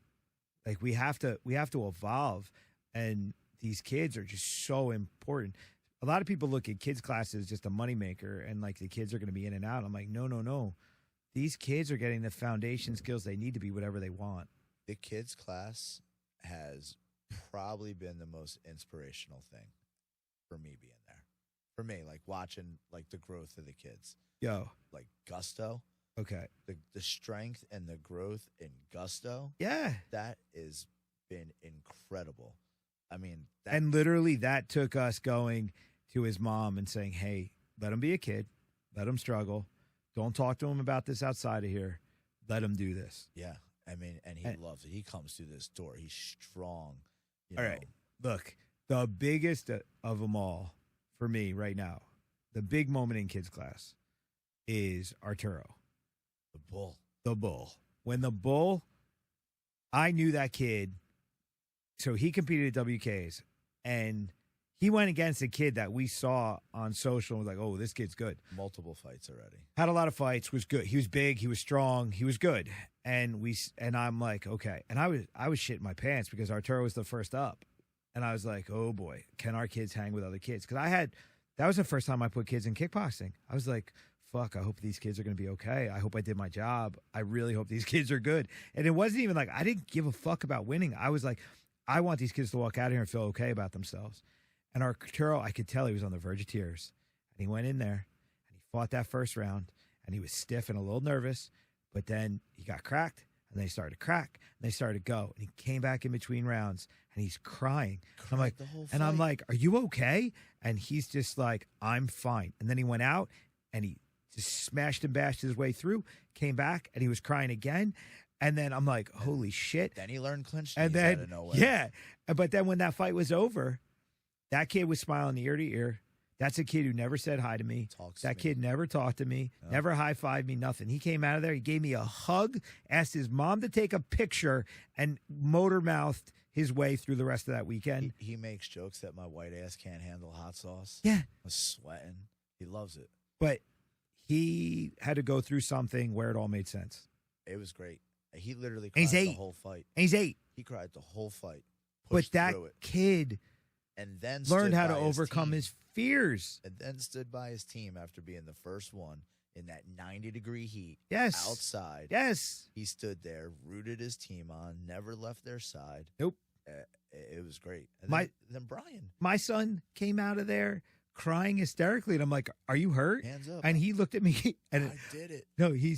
like we have to evolve, and these kids are just so important. A lot of people look at kids classes as just a moneymaker, and like the kids are going to be in and out. I'm like, no. These kids are getting the foundation skills they need to be whatever they want. The kids class has probably been the most inspirational thing for me being there. For me, like watching like the growth of the kids. Yo, Like gusto, okay, the strength and the growth in gusto, yeah. that has been incredible. I mean, And literally, that took us going to his mom and saying, "Hey, let him be a kid, let him struggle. Don't talk to him about this outside of here. Let him do this." yeah. I mean, and he loves it. He comes through this door. He's strong. You All know. right. Look, the biggest of them all for me right now, the big moment in kids class is Arturo, The bull. the bull. When the bull, I knew that kid. So he competed at WKs, and he went against a kid that we saw on social and was like, oh, this kid's good. Multiple fights already. Had a lot of fights, was good. He was big, he was strong, he was good. And I'm like, okay. And I was shitting my pants because Arturo was the first up. And I was like, oh boy, can our kids hang with other kids? Because that was the first time I put kids in kickboxing. I was like, fuck, I hope these kids are going to be okay. I hope I did my job. I really hope these kids are good. And it wasn't even like, I didn't give a fuck about winning. I was like, I want these kids to walk out here and feel okay about themselves. And Arturo, I could tell he was on the verge of tears. And he went in there and he fought that first round and he was stiff and a little nervous, but then he got cracked and they started to crack and they started to go. And he came back in between rounds and he's crying. I'm like, the whole and I'm fight. like, are you okay? And he's just like, I'm fine. And then he went out and he just smashed and bashed his way through, came back and he was crying again. And then I'm like, holy shit. Then he learned clinch And knees out then, of nowhere. yeah. But then when that fight was over, that kid was smiling ear to ear. That's a kid who never said hi to me. That kid never talked to me, never high-fived me, nothing. He came out of there. He gave me a hug, asked his mom to take a picture, and motor-mouthed his way through the rest of that weekend. He makes jokes that my white ass can't handle hot sauce. Yeah. I was sweating. He loves it. But he had to go through something where it all made sense. It was great. He literally And he's cried the 8. whole fight. And he's 8. He cried the whole fight. But Pushed that through it. kid And then learned stood how to by overcome team. his fears. And then stood by his team after being the first one in that 90-degree heat. Yes. Outside. Yes. He stood there, rooted his team on, never left their side. Nope. It was great. And then Brian. My son came out of there crying hysterically, and I'm like, are you hurt? Hands up. And he looked at me and I did it. no, he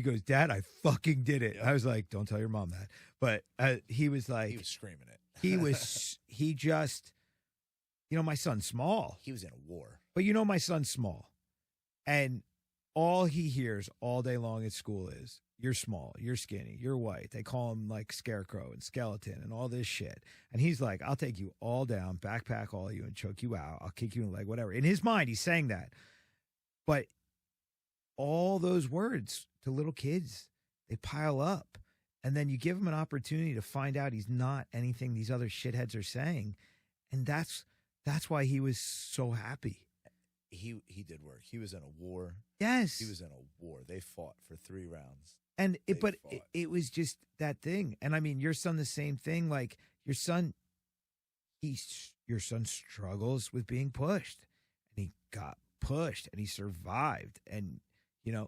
goes, Dad, I fucking did it. Yep. I was like, don't tell your mom that. But he was like, He was screaming it. he just, my son's small, He was in a war. but my son's small. And all he hears all day long at school is, you're small, you're skinny, you're white. They call him like scarecrow and skeleton and all this shit. And he's like, I'll take you all down, backpack all of you and choke you out. I'll kick you in the leg, whatever. In his mind, he's saying that. But all those words to little kids, they pile up. And then you give him an opportunity to find out he's not anything these other shitheads are saying. And that's why he was so happy. He did work. He was in a war. Yes. He was in a war. They fought for 3 rounds. And They but fought. it was just that thing. And I mean, your son, the same thing. Like your son, your son struggles with being pushed, and he got pushed, and he survived, and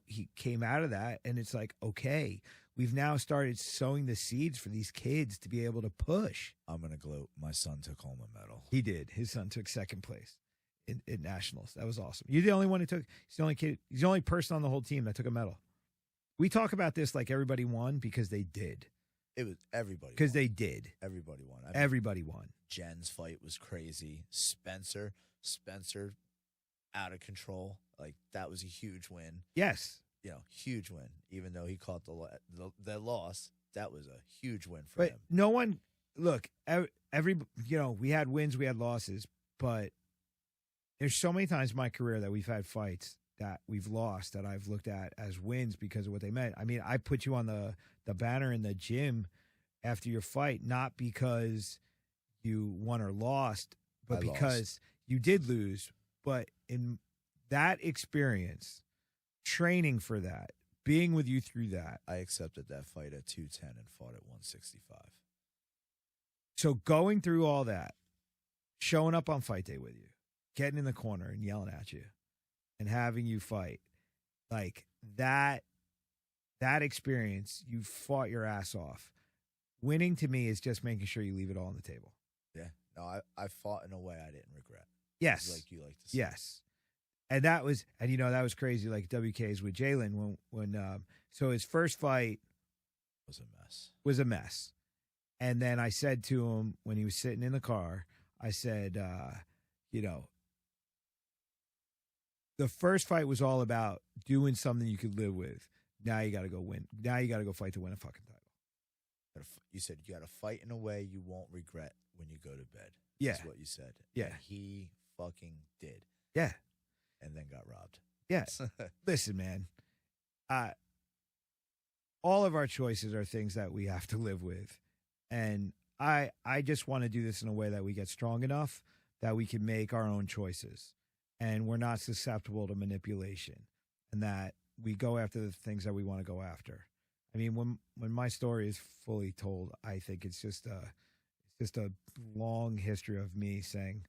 he came out of that, and it's like, okay, we've now started sowing the seeds for these kids to be able to push. I'm gonna gloat. My son took home a medal. He did. His son took second place in nationals. That was awesome. You're the only one who took. He's the only kid. He's the only person on the whole team that took a medal. We talk about this like everybody won because they did. It was everybody. Because won. they did. Everybody won. I mean, Everybody won. Jen's fight was crazy. Spencer out of control. Like that was a huge win. Yes. Huge win. Even though he caught the loss, that was a huge win for But him. no one, look, we had wins, we had losses, but there's so many times in my career that we've had fights that we've lost that I've looked at as wins because of what they meant. I mean, I put you on the banner in the gym after your fight, not because you won or lost, but because you did lose. But in that experience, training for that, being with you through that. I accepted that fight at 210 and fought at 165. So going through all that, showing up on fight day with you, getting in the corner and yelling at you and having you fight, like that experience, you fought your ass off. Winning to me is just making sure you leave it all on the table. Yeah. No, I fought in a way I didn't regret. Yes. Like you like to say. Yes. And that was crazy. Like WK's with Jalen when so his first fight was a mess. And then I said to him when he was sitting in the car, I said, the first fight was all about doing something you could live with. Now you got to go win. Now you got to go fight to win a fucking title. You said you got to fight in a way you won't regret when you go to bed. Yeah. That's what you said. Yeah. And he fucking did. Yeah. And then got robbed. Yeah. Listen, man. All of our choices are things that we have to live with. And I just want to do this in a way that we get strong enough that we can make our own choices and we're not susceptible to manipulation and that we go after the things that we want to go after. I mean, when my story is fully told, I think it's just a long history of me saying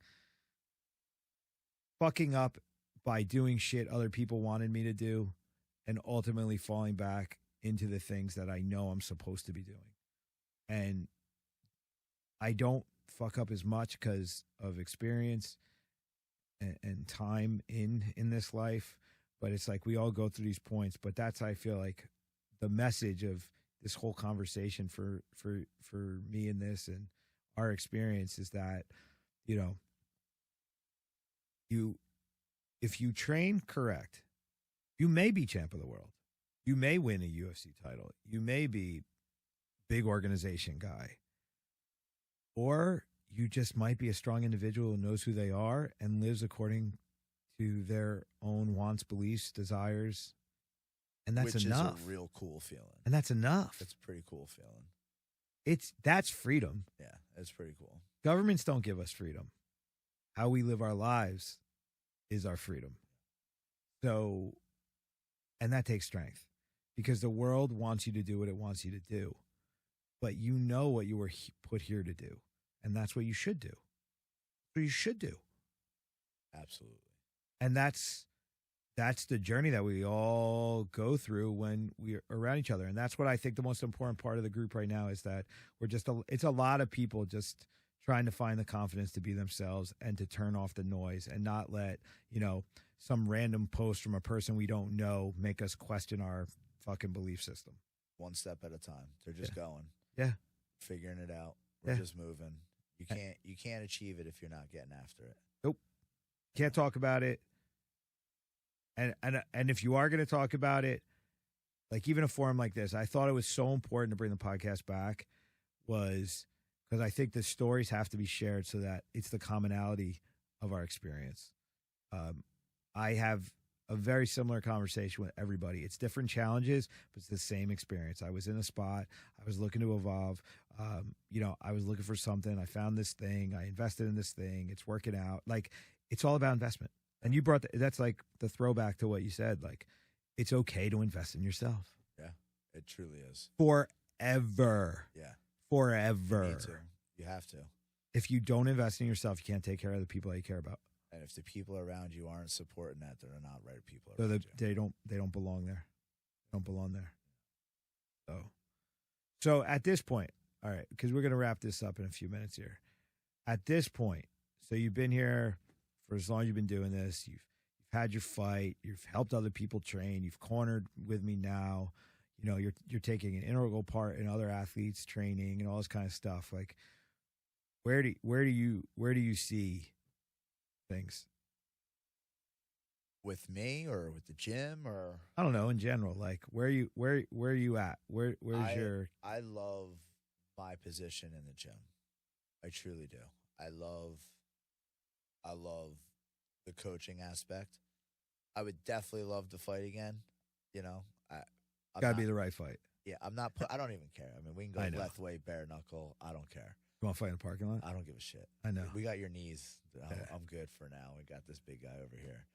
fucking up by doing shit other people wanted me to do and ultimately falling back into the things that I know I'm supposed to be doing. And I don't fuck up as much because of experience and time in this life. But it's like we all go through these points. But that's, I feel like, the message of this whole conversation for me in this and our experience is that, if you train correct, you may be champ of the world. You may win a UFC title. You may be big organization guy. Or you just might be a strong individual who knows who they are and lives according to their own wants, beliefs, desires. And that's enough. Which is a real cool feeling. And that's enough. It's a pretty cool feeling. That's freedom. Yeah, it's pretty cool. Governments don't give us freedom. How we live our lives is our freedom. So, and that takes strength because the world wants you to do what it wants you to do. But you know what you were put here to do. And that's what you should do. What you should do. Absolutely. And that's the journey that we all go through when we're around each other. And that's what I think the most important part of the group right now is that it's a lot of people just trying to find the confidence to be themselves and to turn off the noise and not let, some random post from a person we don't know make us question our fucking belief system. One step at a time. They're just going. Yeah. Figuring it out. We're just moving. You can't achieve it if you're not getting after it. Nope. Can't talk about it. And if you are going to talk about it, like even a forum like this, I thought it was so important to bring the podcast back was because I think the stories have to be shared so that it's the commonality of our experience. I have a very similar conversation with everybody. It's different challenges, but it's the same experience. I was in a spot. I was looking to evolve. I was looking for something. I found this thing. I invested in this thing. It's working out. Like, it's all about investment. And you brought that's like the throwback to what you said. Like, it's okay to invest in yourself. Yeah, it truly is. Forever. Yeah. Forever. You need to. You have to. If you don't invest in yourself, you can't take care of the people that you care about. And if the people around you aren't supporting that, they're not right people around you. They don't belong there. They don't belong there. So at this point, all right, because we're going to wrap this up in a few minutes here. At this point, so you've been here for as long as you've been doing this. You've had your fight. You've helped other people train. You've cornered with me now. You're taking an integral part in other athletes' training and all this kind of stuff. Like, where do you see things with me or with the gym or I don't know in general? Like, where are you at? Where's your? I love my position in the gym. I truly do. I love the coaching aspect. I would definitely love to fight again. Gotta be the right fight. Yeah, I'm not. I don't even care. I mean, we can go left way, bare knuckle. I don't care. You want to fight in the parking lot? I don't give a shit. I know. We got your knees. I'm good for now. We got this big guy over here.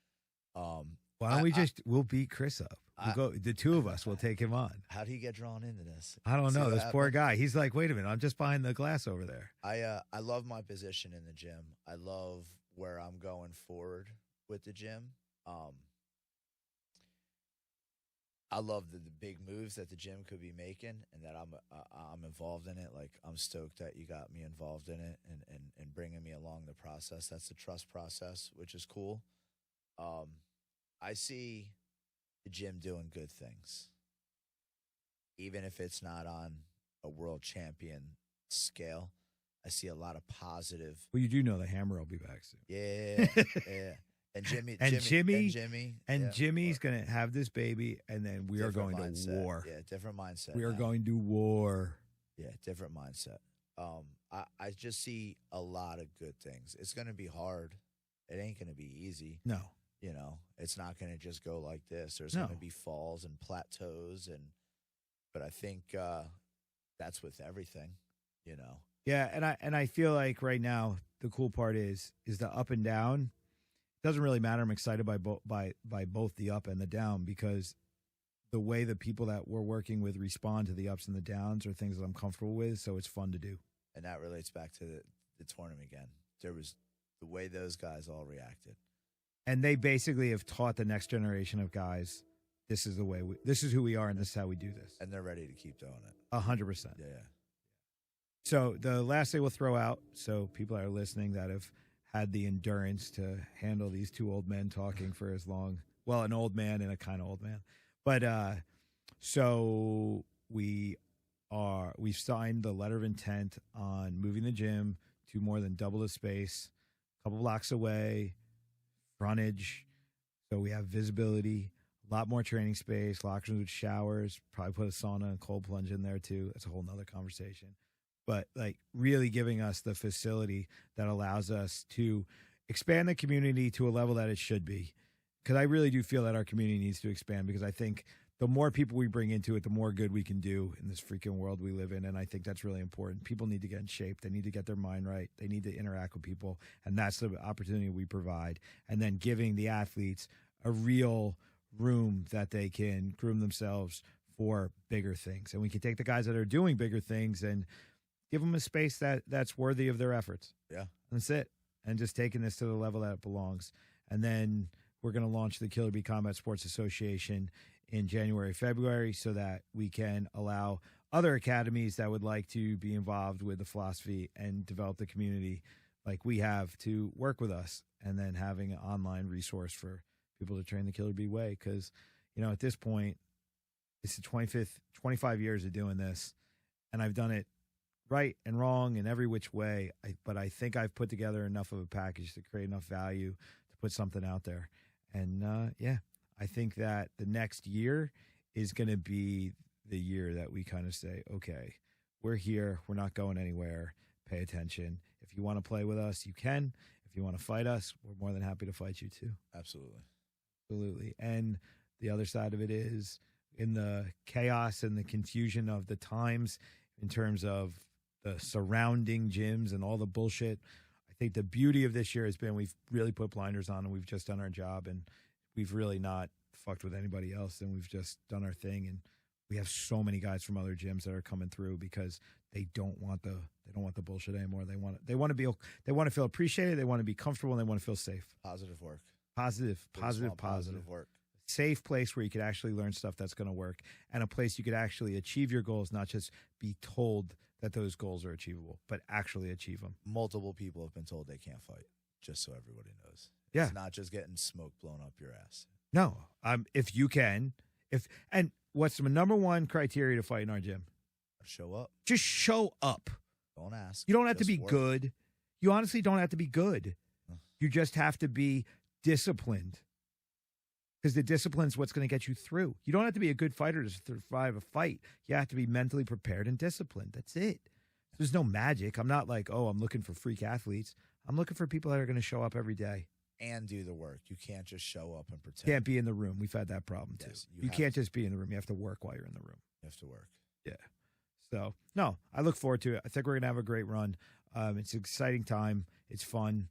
Why don't we'll beat Chris up. We'll go, the two of us will take him on. How'd he get drawn into this? I don't See know. what This poor happened? guy. He's like, wait a minute. I'm just behind the glass over there. I love my position in the gym. I love where I'm going forward with the gym. I love the big moves that the gym could be making, and that I'm involved in it. Like, I'm stoked that you got me involved in it and bringing me along the process. That's the trust process, which is cool. I see the gym doing good things, even if it's not on a world champion scale. I see a lot of positive. Well, you do know the Hammer will be back soon. Yeah, yeah. And Jimmy's going to have this baby, and then we are going to war. Yeah, different mindset. We are going to war. Yeah, different mindset. I just see a lot of good things. It's going to be hard. It ain't going to be easy. No. You know, it's not going to just go like this. There's going to be falls and plateaus, but I think that's with everything, you know. Yeah, and I feel like right now the cool part is the up and down. Doesn't really matter. I'm excited by both the up and the down, because the way the people that we're working with respond to the ups and the downs are things that I'm comfortable with, so it's fun to do. And that relates back to the tournament again. There was the way those guys all reacted. And they basically have taught the next generation of guys, this is the way this is who we are, and this is how we do this. And they're ready to keep doing it. 100%. Yeah. So the last thing we'll throw out, so people that are listening that have had the endurance to handle these two old men talking for as long, well, an old man and a kind of old man. But so we've signed the letter of intent on moving the gym to more than double the space, a couple blocks away, frontage, so we have visibility, a lot more training space, locker rooms with showers, probably put a sauna and cold plunge in there too. That's a whole nother conversation. But like really giving us the facility that allows us to expand the community to a level that it should be. Because I really do feel that our community needs to expand, because I think the more people we bring into it, the more good we can do in this freaking world we live in. And I think that's really important. People need to get in shape. They need to get their mind right. They need to interact with people. And that's the opportunity we provide. And then giving the athletes a real room that they can groom themselves for bigger things. And we can take the guys that are doing bigger things and give them a space that's worthy of their efforts. Yeah. That's it. And just taking this to the level that it belongs. And then we're going to launch the Killer Bee Combat Sports Association in January, February, so that we can allow other academies that would like to be involved with the philosophy and develop the community like we have to work with us, and then having an online resource for people to train the Killer Bee way. Because, you know, at this point, it's the 25 years of doing this, and I've done it right and wrong in every which way. But I think I've put together enough of a package to create enough value to put something out there. And I think that the next year is going to be the year that we kind of say, okay, we're here. We're not going anywhere. Pay attention. If you want to play with us, you can. If you want to fight us, we're more than happy to fight you too. Absolutely. Absolutely. And the other side of it is, in the chaos and the confusion of the times in terms of the surrounding gyms and all the bullshit, I think the beauty of this year has been we've really put blinders on, and we've just done our job, and we've really not fucked with anybody else, and we've just done our thing. And we have so many guys from other gyms that are coming through because they don't want the bullshit anymore. They want to feel appreciated, they want to be comfortable, and they want to feel safe. Positive work. Positive work. Safe place where you could actually learn stuff that's going to work, and a place you could actually achieve your goals, not just be told that those goals are achievable, but actually achieve them. Multiple people have been told they can't fight, just so everybody knows. Yeah. It's not just getting smoke blown up your ass. No. If you can, and what's the number one criteria to fight in our gym? Show up. Just show up. Don't ask. You don't have to be work. good. You honestly don't have to be good. You just have to be disciplined. Because the discipline is what's going to get you through. You don't have to be a good fighter to survive a fight. You have to be mentally prepared and disciplined. That's it. There's no magic. I'm not like, I'm looking for freak athletes. I'm looking for people that are going to show up every day. And do the work. You can't just show up and pretend. Can't be in the room. We've had that problem too. Yes, you can't just be in the room. You have to work while you're in the room. You have to work. Yeah. So, no, I look forward to it. I think we're going to have a great run. It's an exciting time. It's fun.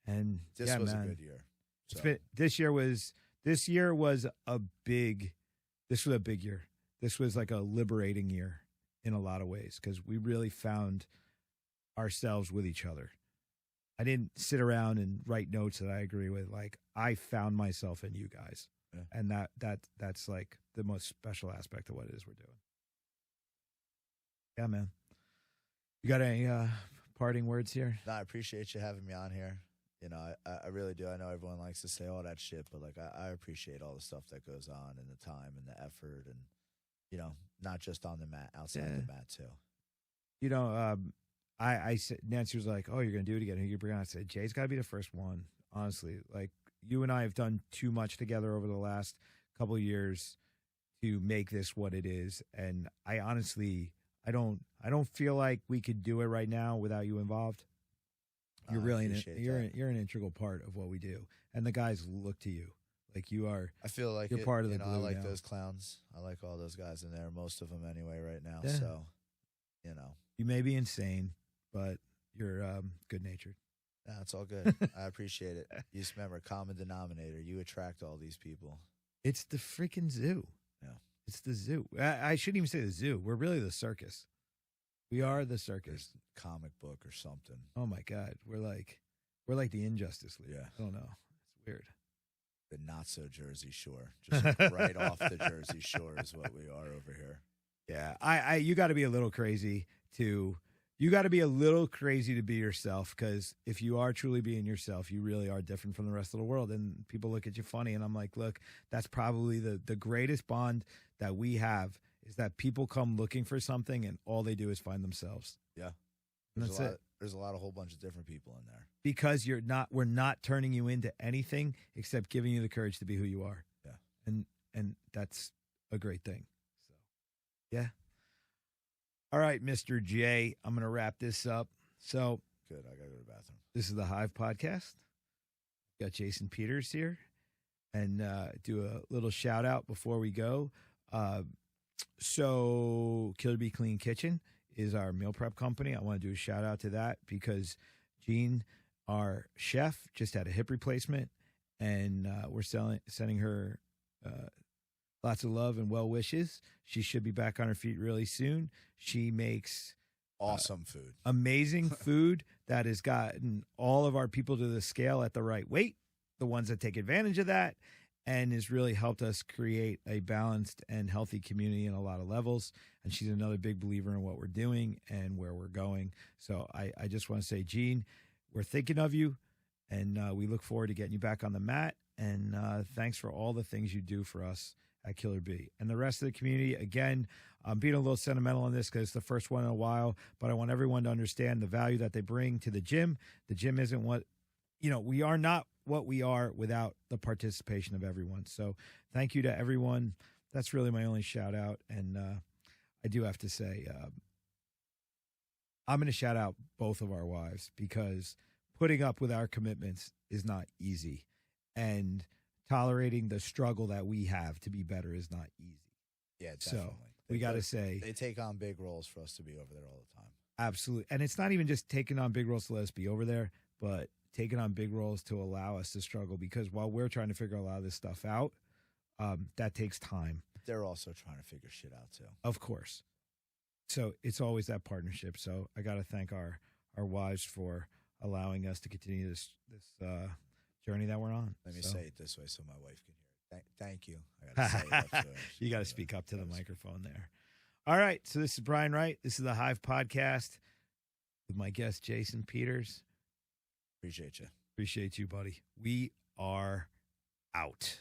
And this was a good year. So. This year was This year was this was a big year. This was like a liberating year in a lot of ways because we really found ourselves with each other. I didn't sit around and write notes that I agree with. Like I found myself in you guys. Yeah. And that's like the most special aspect of what it is we're doing. Yeah, man. You got any parting words here? No, I appreciate you having me on here. You know, I really do. I know everyone likes to say all that shit, but like I appreciate all the stuff that goes on and the time and the effort and, you know, not just on the mat, outside the mat too. You know, I said, Nancy was like, "Oh, you're gonna do it again. Who you bring on?" I said, "Jay's got to be the first one." Honestly, like you and I have done too much together over the last couple of years to make this what it is, and I honestly, I don't feel like we could do it right now without you involved. You're really you're an integral part of what we do, and the guys look to you like you are. I feel like you're part of the glue. I like now. those clowns. I like all those guys in there. Most of them anyway right now. Yeah. So, you know, you may be insane, but you're good natured. Yeah, it's all good. I appreciate it. You just remember, common denominator. You attract all these people. It's the freaking zoo. Yeah, it's the zoo. I shouldn't even say the zoo. We're really the circus. We are the circus. Comic book or something. Oh my God, we're like the Injustice League. Yeah, I don't know. It's weird. The not so Jersey Shore, just like right off the Jersey Shore is what we are over here. Yeah, you got to be a little crazy to. You got to be a little crazy to be yourself, because if you are truly being yourself, you really are different from the rest of the world. And people look at you funny. And I'm like, look, that's probably the greatest bond that we have is that people come looking for something and all they do is find themselves. Yeah. And that's it. There's a whole bunch of different people in there. Because we're not turning you into anything except giving you the courage to be who you are. Yeah. And that's a great thing. So, yeah. All right, Mr. J, I'm going to wrap this up. So good. I got to go to the bathroom. This is the Hive Podcast. Got Jason Peters here, and do a little shout out before we go. So Killer Bee Clean Kitchen is our meal prep company. I want to do a shout out to that because Jean, our chef, just had a hip replacement, and we're sending her lots of love and well wishes. She should be back on her feet really soon. She makes awesome food, amazing food that has gotten all of our people to the scale at the right weight, the ones that take advantage of that, and has really helped us create a balanced and healthy community in a lot of levels. And she's another big believer in what we're doing and where we're going. So I just want to say, Jean, we're thinking of you, and we look forward to getting you back on the mat. And thanks for all the things you do for us at Killer Bee. And the rest of the community, again, I'm being a little sentimental on this because it's the first one in a while, but I want everyone to understand the value that they bring to the gym. The gym isn't what, we are not what we are without the participation of everyone. So thank you to everyone. That's really my only shout out. And I do have to say, I'm going to shout out both of our wives because putting up with our commitments is not easy. And tolerating the struggle that we have to be better is not easy. Yeah, definitely. So we got to say they take on big roles for us to be over there all the time. Absolutely. And it's not even just taking on big roles to let us be over there, but taking on big roles to allow us to struggle, because while we're trying to figure a lot of this stuff out, that takes time. They're also trying to figure shit out too. Of course. So it's always that partnership. So I got to thank our wives for allowing us to continue this journey that we're on. Let me say it this way so my wife can hear it. Thank you. I gotta say it up to her. You got to speak up to the microphone there. All right. So this is Brian Wright. This is the Hive Podcast with my guest, Jason Peters. Appreciate you. Appreciate you, buddy. We are out.